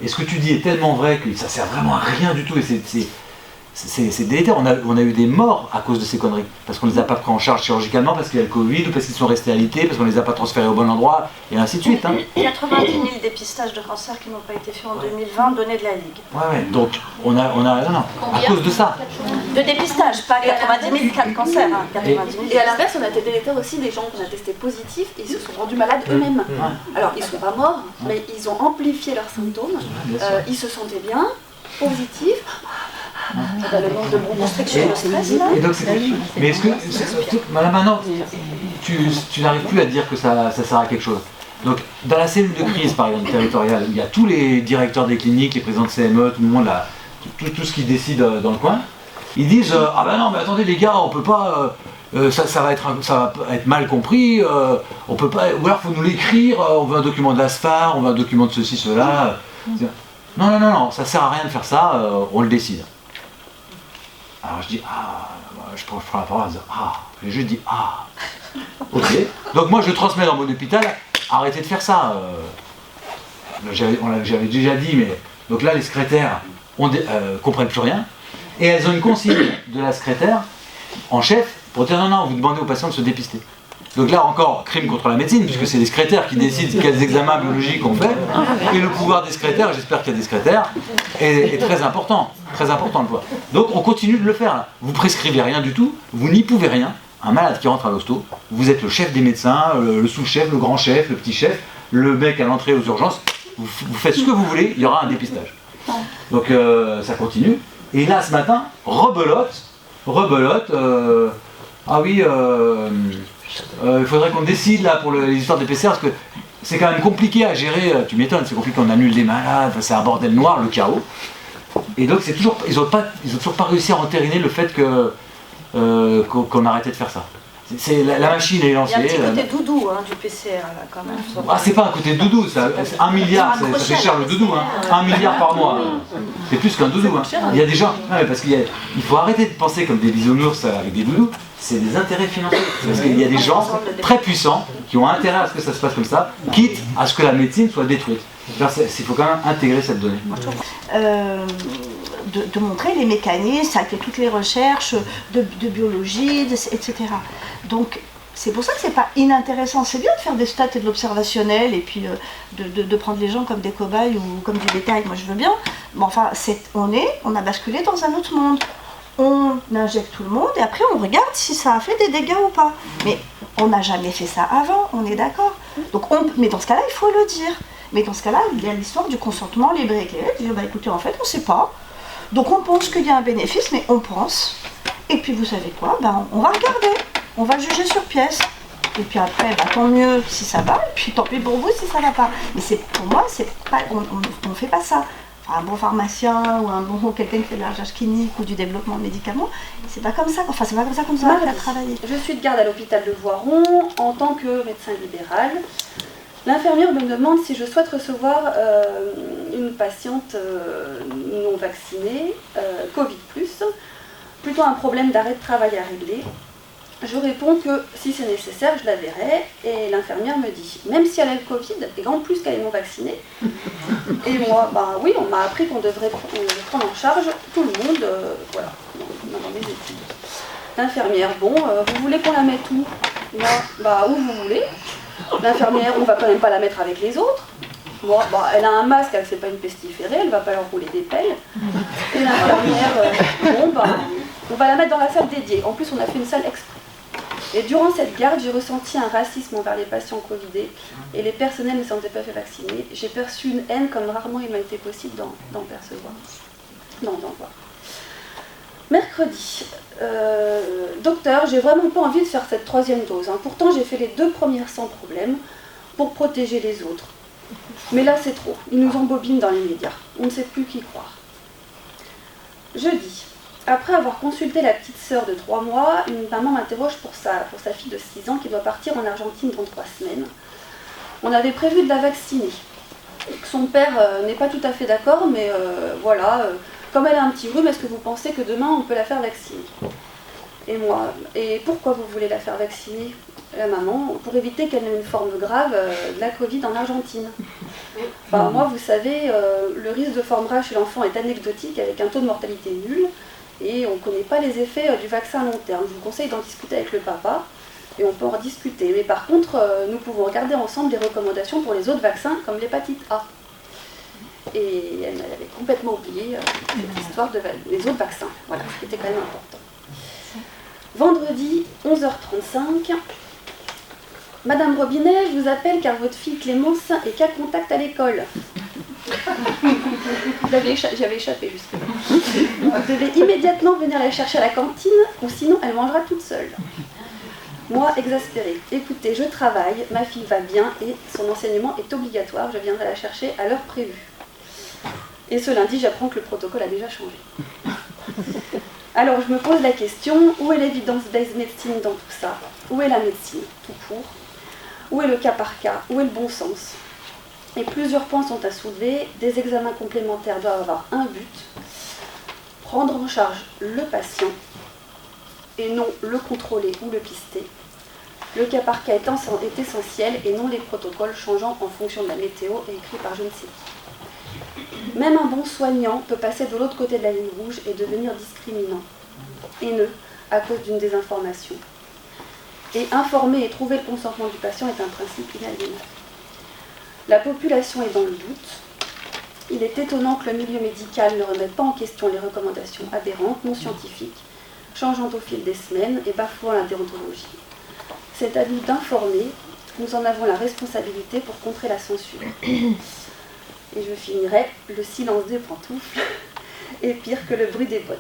et ce que tu dis est tellement vrai que ça sert vraiment à rien du tout, et c'est délétère. On a eu des morts à cause de ces conneries, parce qu'on les a pas pris en charge chirurgicalement, parce qu'il y a le Covid, ou parce qu'ils sont restés alités, parce qu'on les a pas transférés au bon endroit, et ainsi de suite. Hein. 90 000 dépistages de cancer qui n'ont pas été faits en 2020 donnés de la Ligue. Ouais, donc on a non, à cause de ça. De dépistage, pas 90 000 cas de cancer, hein, 90 000. Et à l'inverse, on a été délétères aussi des gens qu'on a testés positifs et ils se sont rendus malades eux-mêmes. Alors, ils ne sont pas morts, mais ils ont amplifié leurs symptômes, ils se sentaient bien, positifs. Le nombre de bronchoconstriction, le stress, là. Mais est-ce que, là maintenant, tu n'arrives plus à dire que ça sert à quelque chose. Donc, dans la cellule de crise, par exemple, territoriale, il y a tous les directeurs des cliniques, les présidents de CME, tout le monde, là, tout ce qui décide dans le coin. Ils disent ah ben non, mais attendez les gars, on peut pas, ça va être mal compris, on peut pas, ou alors faut nous l'écrire, on veut un document de l'ASFAR, on veut un document de ceci, cela. Non, ça sert à rien de faire ça, on le décide. Alors je dis je prends la parole, et je dis ok. Donc moi je transmets dans mon hôpital, arrêtez de faire ça. J'avais déjà dit, mais donc là les secrétaires comprennent plus rien. Et elles ont une consigne de la secrétaire en chef pour dire non, vous demandez aux patients de se dépister. Donc là encore, crime contre la médecine, puisque c'est les secrétaires qui décident quels examens biologiques on fait. Et le pouvoir des secrétaires, j'espère qu'il y a des secrétaires, est très important le pouvoir. Donc on continue de le faire là. Vous prescrivez rien du tout, vous n'y pouvez rien. Un malade qui rentre à l'hosto, vous êtes le chef des médecins, le sous-chef, le grand chef, le petit chef, le mec à l'entrée aux urgences, vous faites ce que vous voulez, il y aura un dépistage. Donc ça continue. Et là, ce matin, rebelote, il faudrait qu'on décide là pour les histoires de PCR, parce que c'est quand même compliqué à gérer, tu m'étonnes, c'est compliqué, on annule des malades, c'est un bordel noir, le chaos. Et donc ils ont toujours pas réussi à entériner le fait qu'on arrêtait de faire ça. La machine est lancée. Il y a un petit côté doudou du PCR là, quand même. C'est pas un côté doudou, ça. 1 milliard, ça fait cher le doudou. 1 milliard par mois, c'est plus qu'un doudou. Il y a des gens, parce qu'il faut arrêter de penser comme des bisounours avec des doudous, c'est des intérêts financiers. Parce qu'il y a des gens très puissants qui ont intérêt à ce que ça se passe comme ça, quitte à ce que la médecine soit détruite. Il faut quand même intégrer cette donnée. De montrer les mécanismes, ça a été toutes les recherches de biologie, etc. Donc C'est pour ça que c'est pas inintéressant. C'est bien de faire des stats et de l'observationnel, et puis de prendre les gens comme des cobayes ou comme du bétail, moi je veux bien. Mais enfin, on a basculé dans un autre monde. On injecte tout le monde, et après on regarde si ça a fait des dégâts ou pas. Mais on n'a jamais fait ça avant, on est d'accord. Donc mais dans ce cas-là, il faut le dire. Mais dans ce cas-là, il y a l'histoire du consentement libre et éclairé. Dire, bah écoutez, en fait, on ne sait pas. Donc on pense qu'il y a un bénéfice, mais on pense. Et puis vous savez quoi, ben, on va regarder, on va juger sur pièce. Et puis après, ben, tant mieux si ça va, et puis tant pis pour vous si ça ne va pas. Mais pour moi, on ne fait pas ça. Enfin, un bon pharmacien ou quelqu'un qui fait de la recherche clinique ou du développement de médicaments, c'est pas comme ça. Enfin, c'est pas comme ça qu'on doit faire travailler. Je suis de garde à l'hôpital de Voiron en tant que médecin libéral. L'infirmière me demande si je souhaite recevoir une patiente non vaccinée, Covid+, plutôt un problème d'arrêt de travail à régler. Je réponds que si c'est nécessaire, je la verrai, et l'infirmière me dit, même si elle a le Covid, et en plus qu'elle est non vaccinée, et moi, bah oui, on m'a appris qu'on devrait prendre en charge tout le monde, voilà, dans mes études. L'infirmière, bon, vous voulez qu'on la mette où? Moi, bah où vous voulez. L'infirmière, on va quand même pas la mettre avec les autres. Moi, bah, elle a un masque, elle ne fait pas une pestiférée, elle va pas leur rouler des pelles. Et l'infirmière, bon, bah, on va la mettre dans la salle dédiée. En plus, on a fait une salle exprès. Et durant cette garde, j'ai ressenti un racisme envers les patients covidés et les personnels ne s'étaient pas fait vacciner. J'ai perçu une haine comme rarement il m'a été possible d'en percevoir, d'en voir. Mercredi, docteur, j'ai vraiment pas envie de faire cette 3e dose. Hein. Pourtant, j'ai fait les 2 premières sans problème pour protéger les autres. Mais là, c'est trop. Ils nous embobinent dans les médias. On ne sait plus qui croire. Jeudi, après avoir consulté la petite sœur de 3 mois, une maman m'interroge pour sa fille de 6 ans qui doit partir en Argentine dans 3 semaines. On avait prévu de la vacciner. Son père n'est pas tout à fait d'accord, mais voilà... Comme elle a un petit rhume, est-ce que vous pensez que demain on peut la faire vacciner? Et moi, et pourquoi vous voulez la faire vacciner, la maman? Pour éviter qu'elle ait une forme grave de la Covid en Argentine. Enfin, moi, vous savez, le risque de forme grave chez l'enfant est anecdotique avec un taux de mortalité nul et on ne connaît pas les effets du vaccin à long terme. Je vous conseille d'en discuter avec le papa et on peut en rediscuter. Mais par contre, nous pouvons regarder ensemble les recommandations pour les autres vaccins comme l'hépatite A. Et elle avait complètement oublié cette histoire des autres vaccins. Voilà, ce qui était quand même important. Vendredi, 11h35. Madame Robinet, je vous appelle car votre fille Clémence est cas contact à l'école. J'avais échappé jusque-là. Vous devez immédiatement venir la chercher à la cantine ou sinon elle mangera toute seule. Moi, exaspérée. Écoutez, je travaille, ma fille va bien et son enseignement est obligatoire. Je viendrai la chercher à l'heure prévue. Et ce lundi, j'apprends que le protocole a déjà changé. Alors, je me pose la question, où est l'évidence-based médecine dans tout ça? Où est la médecine, tout court? Où est le cas par cas? Où est le bon sens? Et plusieurs points sont à soulever. Des examens complémentaires doivent avoir un but. Prendre en charge le patient et non le contrôler ou le pister. Le cas par cas est essentiel et non les protocoles changeant en fonction de la météo et écrits par je ne sais qui. Même un bon soignant peut passer de l'autre côté de la ligne rouge et devenir discriminant, haineux, à cause d'une désinformation. Et informer et trouver le consentement du patient est un principe inaliénable. La population est dans le doute. Il est étonnant que le milieu médical ne remette pas en question les recommandations adhérentes, non scientifiques, changeant au fil des semaines et bafouant la déontologie. C'est à nous d'informer, nous en avons la responsabilité pour contrer la censure. Et je finirai, le silence des pantoufles est pire que le bruit des bottes.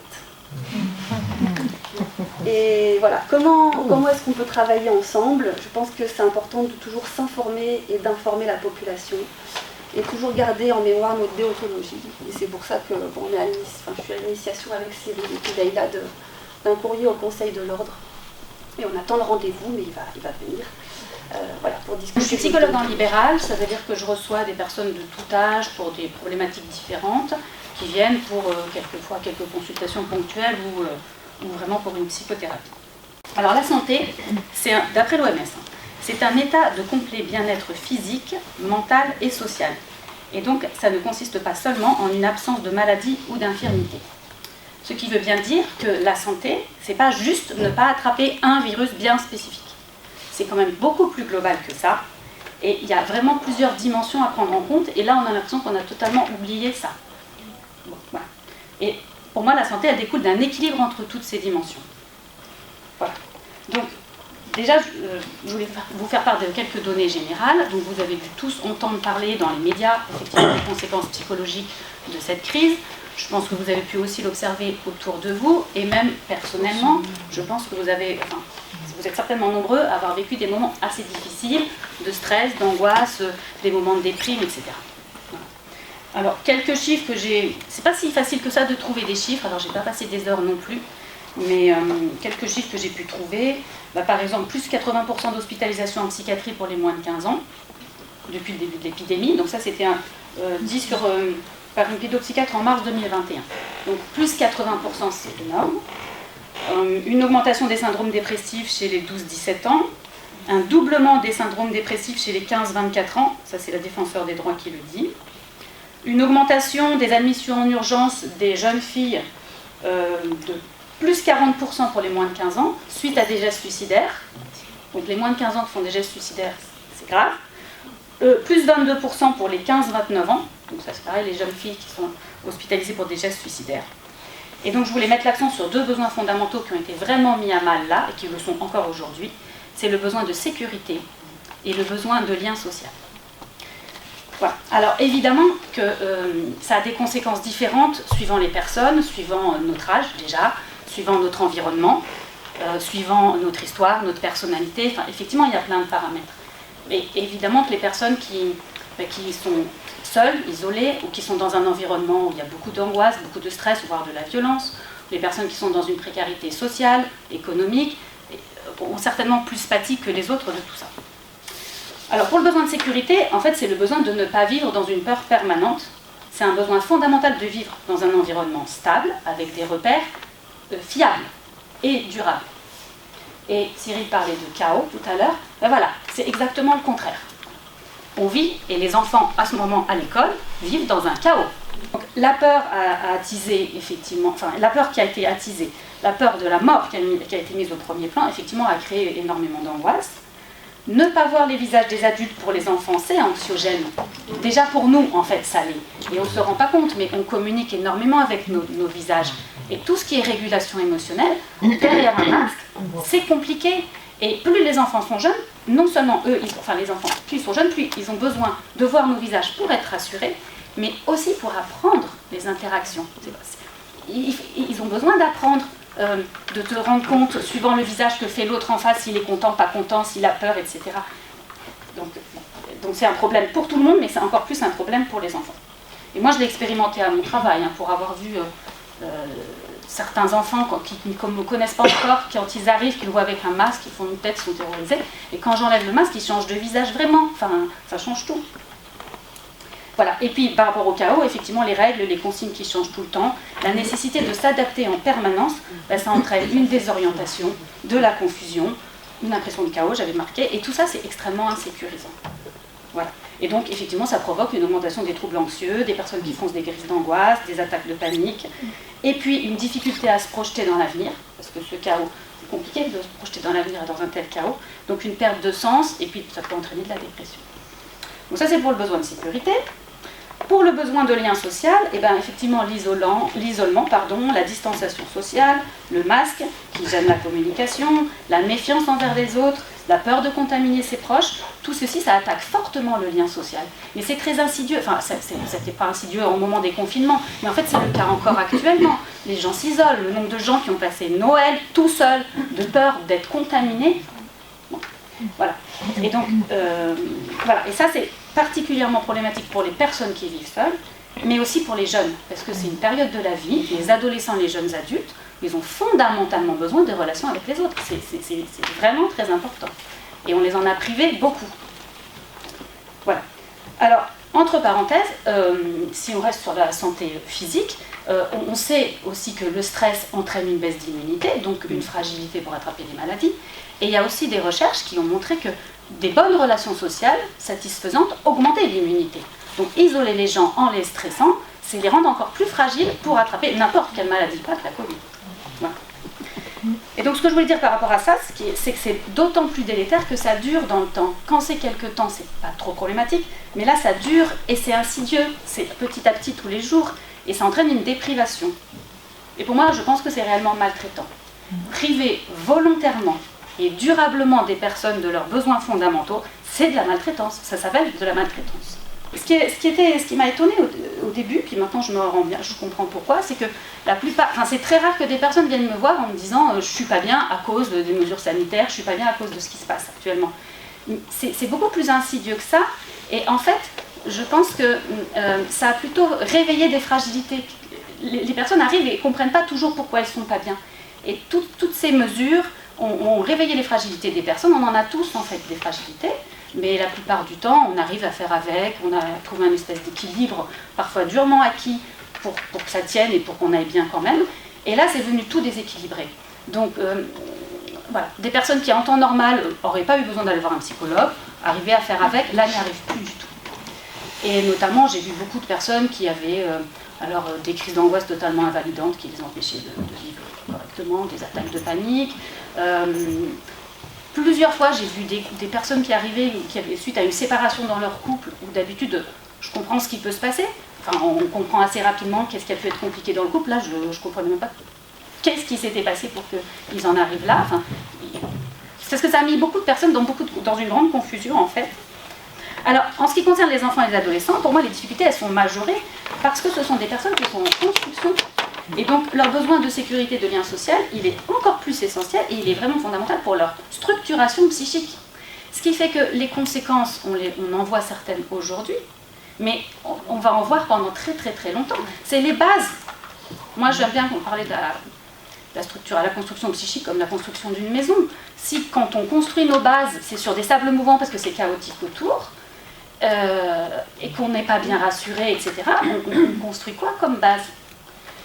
Et voilà, comment est-ce qu'on peut travailler ensemble? Je pense que c'est important de toujours s'informer et d'informer la population et toujours garder en mémoire notre déontologie. Et c'est pour ça que je suis à l'initiation avec Cyril et puis Leïla d'un courrier au Conseil de l'Ordre. Et on attend le rendez-vous, mais il va venir. Voilà, pour discuter. Je suis psychologue en libéral, ça veut dire que je reçois des personnes de tout âge pour des problématiques différentes qui viennent pour quelquefois quelques consultations ponctuelles ou vraiment pour une psychothérapie. Alors la santé, d'après l'OMS, c'est un état de complet bien-être physique, mental et social. Et donc ça ne consiste pas seulement en une absence de maladie ou d'infirmité. Ce qui veut bien dire que la santé, c'est pas juste ne pas attraper un virus bien spécifique. c'est quand même beaucoup plus global que ça. Et il y a vraiment plusieurs dimensions à prendre en compte. Et là, on a l'impression qu'on a totalement oublié ça. Bon, voilà. Et pour moi, la santé, elle découle d'un équilibre entre toutes ces dimensions. Voilà. Donc, déjà, je voulais vous faire part de quelques données générales. Donc, vous avez dû tous entendre parler dans les médias, effectivement, des conséquences psychologiques de cette crise. Je pense que vous avez pu aussi l'observer autour de vous. Et même personnellement, je pense que vous êtes certainement nombreux à avoir vécu des moments assez difficiles, de stress, d'angoisse, des moments de déprime, etc. Voilà. Alors, quelques chiffres que j'ai... C'est pas si facile que ça de trouver des chiffres, alors j'ai pas passé des heures non plus, mais quelques chiffres que j'ai pu trouver. Par exemple, plus 80% d'hospitalisation en psychiatrie pour les moins de 15 ans, depuis le début de l'épidémie. Donc ça, c'était dit par une pédopsychiatre en mars 2021. Donc plus 80%, c'est énorme. Une augmentation des syndromes dépressifs chez les 12-17 ans, un doublement des syndromes dépressifs chez les 15-24 ans, ça c'est la défenseur des droits qui le dit, une augmentation des admissions en urgence des jeunes filles de plus 40% pour les moins de 15 ans, suite à des gestes suicidaires, donc les moins de 15 ans qui font des gestes suicidaires, c'est grave, plus 22% pour les 15-29 ans, donc ça c'est pareil, les jeunes filles qui sont hospitalisées pour des gestes suicidaires. Et donc je voulais mettre l'accent sur deux besoins fondamentaux qui ont été vraiment mis à mal là, et qui le sont encore aujourd'hui. C'est le besoin de sécurité et le besoin de lien social. Voilà. Alors évidemment que ça a des conséquences différentes suivant les personnes, suivant notre âge déjà, suivant notre environnement, suivant notre histoire, notre personnalité. Enfin, effectivement, il y a plein de paramètres. Et évidemment que les personnes qui sont seuls, isolés, ou qui sont dans un environnement où il y a beaucoup d'angoisse, beaucoup de stress, voire de la violence, les personnes qui sont dans une précarité sociale, économique, ont certainement plus pâti que les autres de tout ça. Alors pour le besoin de sécurité, en fait c'est le besoin de ne pas vivre dans une peur permanente. C'est un besoin fondamental de vivre dans un environnement stable, avec des repères fiables et durables. Et Cyril parlait de chaos tout à l'heure, voilà, c'est exactement le contraire. On vit, et les enfants, à ce moment, à l'école, vivent dans un chaos. Donc, la peur a attisé, effectivement, enfin, la peur qui a été attisée, la peur de la mort qui a été mise au premier plan, effectivement, a créé énormément d'angoisse. Ne pas voir les visages des adultes pour les enfants, c'est anxiogène. Déjà pour nous, en fait, ça l'est. Et on ne se rend pas compte, mais on communique énormément avec nos visages. Et tout ce qui est régulation émotionnelle, derrière un masque, c'est compliqué. Et plus les enfants sont jeunes, non seulement eux, les enfants, plus ils sont jeunes, plus ils ont besoin de voir nos visages pour être rassurés, mais aussi pour apprendre les interactions. Ils ont besoin d'apprendre, de te rendre compte, suivant le visage que fait l'autre en face, s'il est content, pas content, s'il a peur, etc. Donc c'est un problème pour tout le monde, mais c'est encore plus un problème pour les enfants. Et moi, je l'ai expérimenté à mon travail, pour avoir vu certains enfants qui ne me connaissent pas encore, quand ils arrivent, qu'ils me voient avec un masque, ils font une tête, ils sont terrorisés, et quand j'enlève le masque, ils changent de visage vraiment, ça change tout. Voilà. Et puis par rapport au chaos, effectivement les règles, les consignes qui changent tout le temps, la nécessité de s'adapter en permanence, ça entraîne une désorientation, de la confusion, une impression de chaos, j'avais marqué, et tout ça c'est extrêmement insécurisant. Voilà. Et donc effectivement ça provoque une augmentation des troubles anxieux, des personnes qui font des crises d'angoisse, des attaques de panique, et puis une difficulté à se projeter dans l'avenir, parce que ce chaos, c'est compliqué de se projeter dans l'avenir dans un tel chaos, donc une perte de sens, et puis ça peut entraîner de la dépression. Donc ça c'est pour le besoin de sécurité. Pour le besoin de lien social, effectivement l'isolement, la distanciation sociale, le masque qui gêne la communication, la méfiance envers les autres, la peur de contaminer ses proches, tout ceci ça attaque fortement le lien social. Mais c'est très insidieux, c'était pas insidieux au moment des confinements, mais en fait c'est le cas encore actuellement. Les gens s'isolent, le nombre de gens qui ont passé Noël tout seuls, de peur d'être contaminés. Bon, voilà. Et donc, voilà. Et ça c'est particulièrement problématique pour les personnes qui vivent seules, mais aussi pour les jeunes, parce que c'est une période de la vie, les adolescents et les jeunes adultes, ils ont fondamentalement besoin de relations avec les autres. C'est vraiment très important. Et on les en a privés beaucoup. Voilà. Alors, entre parenthèses, si on reste sur la santé physique, on sait aussi que le stress entraîne une baisse d'immunité, donc une fragilité pour attraper des maladies. Et il y a aussi des recherches qui ont montré que des bonnes relations sociales satisfaisantes augmentaient l'immunité. Donc isoler les gens en les stressant, c'est les rendre encore plus fragiles pour attraper n'importe quelle maladie, pas que la Covid. Voilà. Et donc ce que je voulais dire par rapport à ça, c'est que c'est d'autant plus délétère que ça dure dans le temps. Quand c'est quelque temps, c'est pas trop problématique, mais là ça dure et c'est insidieux, c'est petit à petit tous les jours, et ça entraîne une déprivation. Et pour moi, je pense que c'est réellement maltraitant. Priver volontairement et durablement des personnes de leurs besoins fondamentaux, c'est de la maltraitance, ça s'appelle de la maltraitance. Ce qui m'a étonnée au début, puis maintenant je me rends bien, je comprends pourquoi, c'est que la plupart, c'est très rare que des personnes viennent me voir en me disant je suis pas bien à cause des mesures sanitaires, je suis pas bien à cause de ce qui se passe actuellement. C'est beaucoup plus insidieux que ça, et en fait, je pense que ça a plutôt réveillé des fragilités. Les personnes arrivent et ne comprennent pas toujours pourquoi elles sont pas bien. Et toutes ces mesures ont réveillé les fragilités des personnes, on en a tous en fait des fragilités. Mais la plupart du temps, on arrive à faire avec, on a trouvé un espèce d'équilibre, parfois durement acquis, pour que ça tienne et pour qu'on aille bien quand même. Et là, c'est venu tout déséquilibrer. Donc, voilà, des personnes qui, en temps normal, n'auraient pas eu besoin d'aller voir un psychologue, arrivaient à faire avec, là, n'y arrivent plus du tout. Et notamment, j'ai vu beaucoup de personnes qui avaient des crises d'angoisse totalement invalidantes qui les empêchaient de vivre correctement, des attaques de panique. Plusieurs fois, j'ai vu des personnes qui arrivaient, qui avaient suite à une séparation dans leur couple, où d'habitude, je comprends ce qui peut se passer. Enfin, on comprend assez rapidement qu'est-ce qui a pu être compliqué dans le couple. Là, je ne comprenais même pas qu'est-ce qui s'était passé pour qu'ils en arrivent là. Enfin, parce que ça a mis beaucoup de personnes dans une grande confusion, en fait. Alors, en ce qui concerne les enfants et les adolescents, pour moi, les difficultés, elles sont majorées, parce que ce sont des personnes qui sont en construction. Et donc, leur besoin de sécurité, de lien social, il est encore plus essentiel et il est vraiment fondamental pour leur structuration psychique. Ce qui fait que les conséquences, on en voit certaines aujourd'hui, mais on va en voir pendant très très très longtemps. C'est les bases. Moi, j'aime bien qu'on parlait de la structure à la construction psychique comme la construction d'une maison. Si, quand on construit nos bases, c'est sur des sables mouvants parce que c'est chaotique autour, et qu'on n'est pas bien rassuré, etc., on construit quoi comme base ?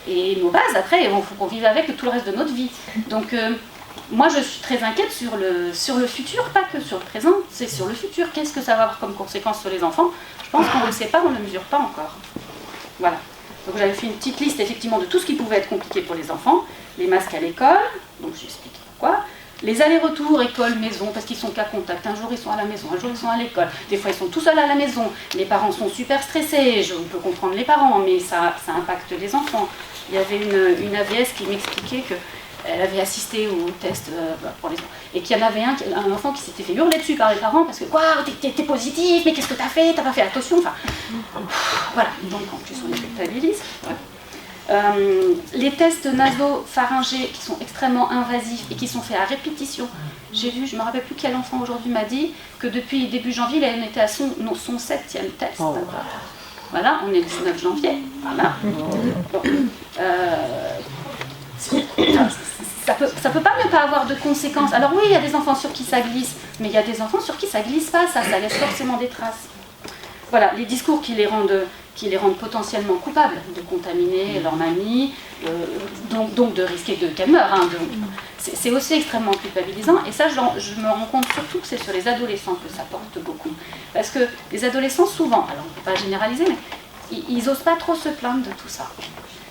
Et nos bases, après, il faut qu'on vive avec tout le reste de notre vie. Donc, moi, je suis très inquiète sur le futur, pas que sur le présent, c'est sur le futur. Qu'est-ce que ça va avoir comme conséquence sur les enfants ? Je pense qu'on ne le sait pas, on ne le mesure pas encore. Voilà. Donc, j'avais fait une petite liste, effectivement, de tout ce qui pouvait être compliqué pour les enfants. Les masques à l'école, donc j'explique pourquoi. Les allers-retours école-maison, parce qu'ils sont cas contact. Un jour, ils sont à la maison, un jour, ils sont à l'école. Des fois, ils sont tout seuls à la maison. Les parents sont super stressés. On peut comprendre les parents, mais ça impacte les enfants. Il y avait une AVS qui m'expliquait qu'elle avait assisté au test pour les enfants. Et qu'il y en avait un enfant qui s'était fait hurler dessus par les parents parce que « Quoi, t'es positif, mais qu'est-ce que t'as fait ? T'as pas fait attention ?» Enfin, voilà. Donc, en plus, on les culpabilise. Les tests nasopharyngés qui sont extrêmement invasifs et qui sont faits à répétition. J'ai vu, je ne me rappelle plus quel enfant aujourd'hui m'a dit que depuis début janvier, il était à son 7e test. Oh. Voilà, on est le 19 janvier. Voilà. Bon. Ça peut pas ne pas avoir de conséquences. Alors oui, il y a des enfants sur qui ça glisse, mais il y a des enfants sur qui ça glisse pas, ça laisse forcément des traces. Voilà, les discours qui les rendent potentiellement coupables de contaminer leur mamie, donc de risquer qu'elle meure. Hein, c'est aussi extrêmement culpabilisant, et ça, je me rends compte surtout que c'est sur les adolescents que ça porte beaucoup. Parce que les adolescents, souvent, alors on ne peut pas généraliser, mais ils n'osent pas trop se plaindre de tout ça.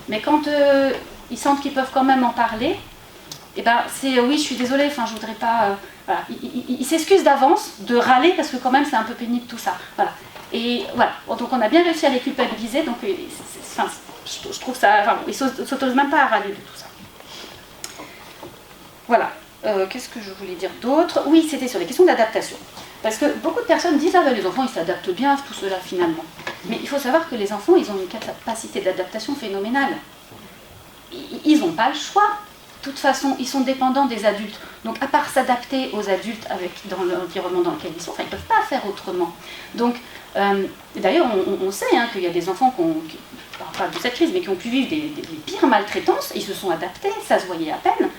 Mais quand ils sentent qu'ils peuvent quand même en parler, et ben c'est oui, je suis désolée, enfin je voudrais pas. Voilà. Ils s'excusent d'avance de râler parce que quand même c'est un peu pénible tout ça. Voilà. Et voilà, donc on a bien réussi à les culpabiliser, donc je trouve ça. Enfin, ils ne s'autorisent même pas à râler de tout ça. Voilà. Qu'est-ce que je voulais dire d'autre ? Oui, c'était sur les questions d'adaptation. Parce que beaucoup de personnes disent « Ah ben les enfants, ils s'adaptent bien à tout cela finalement ». Mais il faut savoir que les enfants, ils ont une capacité d'adaptation phénoménale. Ils n'ont pas le choix. De toute façon, ils sont dépendants des adultes. Donc, à part s'adapter aux adultes dans l'environnement dans lequel ils sont, ils ne peuvent pas faire autrement. Donc, d'ailleurs, on sait qu'il y a des enfants qui pas de cette crise, mais qui ont pu vivre des pires maltraitances, ils se sont adaptés, ça se voyait à peine,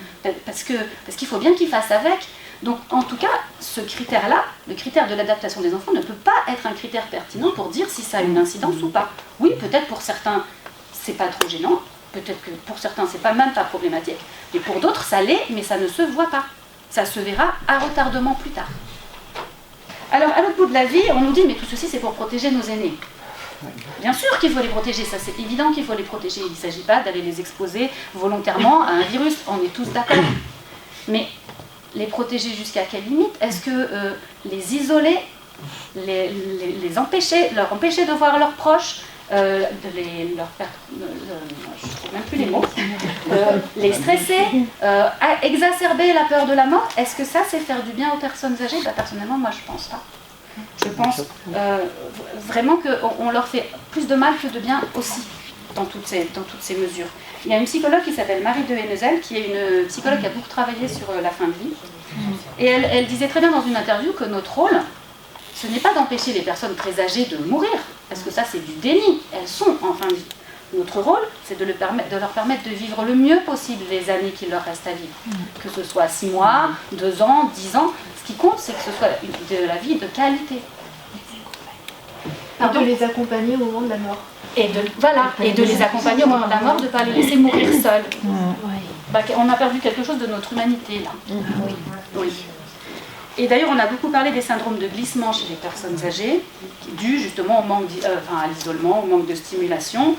parce qu'il faut bien qu'ils fassent avec. Donc, en tout cas, ce critère-là, le critère de l'adaptation des enfants, ne peut pas être un critère pertinent pour dire si ça a une incidence ou pas. Oui, peut-être pour certains, c'est pas trop gênant, peut-être que pour certains, c'est même pas problématique, et pour d'autres, ça l'est, mais ça ne se voit pas. Ça se verra à retardement plus tard. Alors, à l'autre bout de la vie, on nous dit, mais tout ceci, c'est pour protéger nos aînés. Bien sûr qu'il faut les protéger, ça c'est évident qu'il faut les protéger. Il ne s'agit pas d'aller les exposer volontairement à un virus, on est tous d'accord. Mais les protéger jusqu'à quelle limite? Est-ce que les isoler, les empêcher, leur empêcher de voir leurs proches, je ne trouve même plus les mots, les stresser, exacerber la peur de la mort? Est-ce que ça, c'est faire du bien aux personnes âgées? Personnellement, moi, je ne pense pas. Je pense vraiment qu'on leur fait plus de mal que de bien aussi dans toutes ces mesures. Il y a une psychologue qui s'appelle Marie de Hennezel, qui est une psychologue qui a beaucoup travaillé sur la fin de vie. Et elle disait très bien dans une interview que notre rôle, ce n'est pas d'empêcher les personnes très âgées de mourir, parce que ça c'est du déni, elles sont en fin de vie. Notre rôle, c'est de leur permettre de vivre le mieux possible les années qu'il leur reste à vivre. Que ce soit 6 mois, 2 ans, 10 ans, ce qui compte c'est que ce soit de la vie de qualité. Et de les accompagner au moment de la mort. Et de les accompagner au moment de la mort, de ne pas les laisser mourir seuls. On a perdu quelque chose de notre humanité là. Oui. Et d'ailleurs, on a beaucoup parlé des syndromes de glissement chez les personnes âgées, dus justement au manque à l'isolement, au manque de stimulation.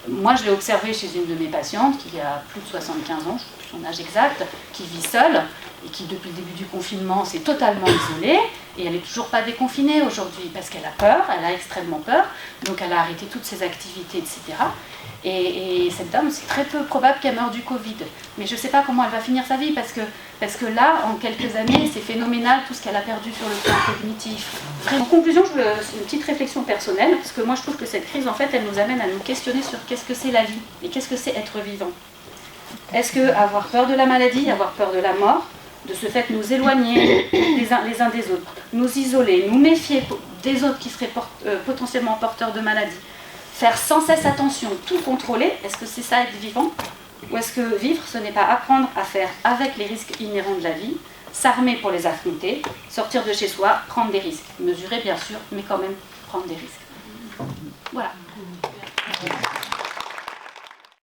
Moi, je l'ai observé chez une de mes patientes qui a plus de 75 ans, je ne sais plus son âge exact, qui vit seule et qui, depuis le début du confinement, s'est totalement isolée. Et elle n'est toujours pas déconfinée aujourd'hui parce qu'elle a peur, elle a extrêmement peur. Donc elle a arrêté toutes ses activités, etc. Et cette dame, c'est très peu probable qu'elle meure du Covid. Mais je ne sais pas comment elle va finir sa vie parce que là, en quelques années, c'est phénoménal tout ce qu'elle a perdu sur le plan cognitif. En conclusion, c'est une petite réflexion personnelle, parce que moi je trouve que cette crise, en fait, elle nous amène à nous questionner sur qu'est-ce que c'est la vie et qu'est-ce que c'est être vivant. Est-ce que avoir peur de la maladie, avoir peur de la mort, de ce fait nous éloigner les uns des autres, nous isoler, nous méfier des autres qui seraient potentiellement porteurs de maladies, faire sans cesse attention, tout contrôler, est-ce que c'est ça être vivant? Ou est-ce que vivre, ce n'est pas apprendre à faire avec les risques inhérents de la vie, s'armer pour les affronter, sortir de chez soi, prendre des risques, mesurer bien sûr, mais quand même prendre des risques. Voilà.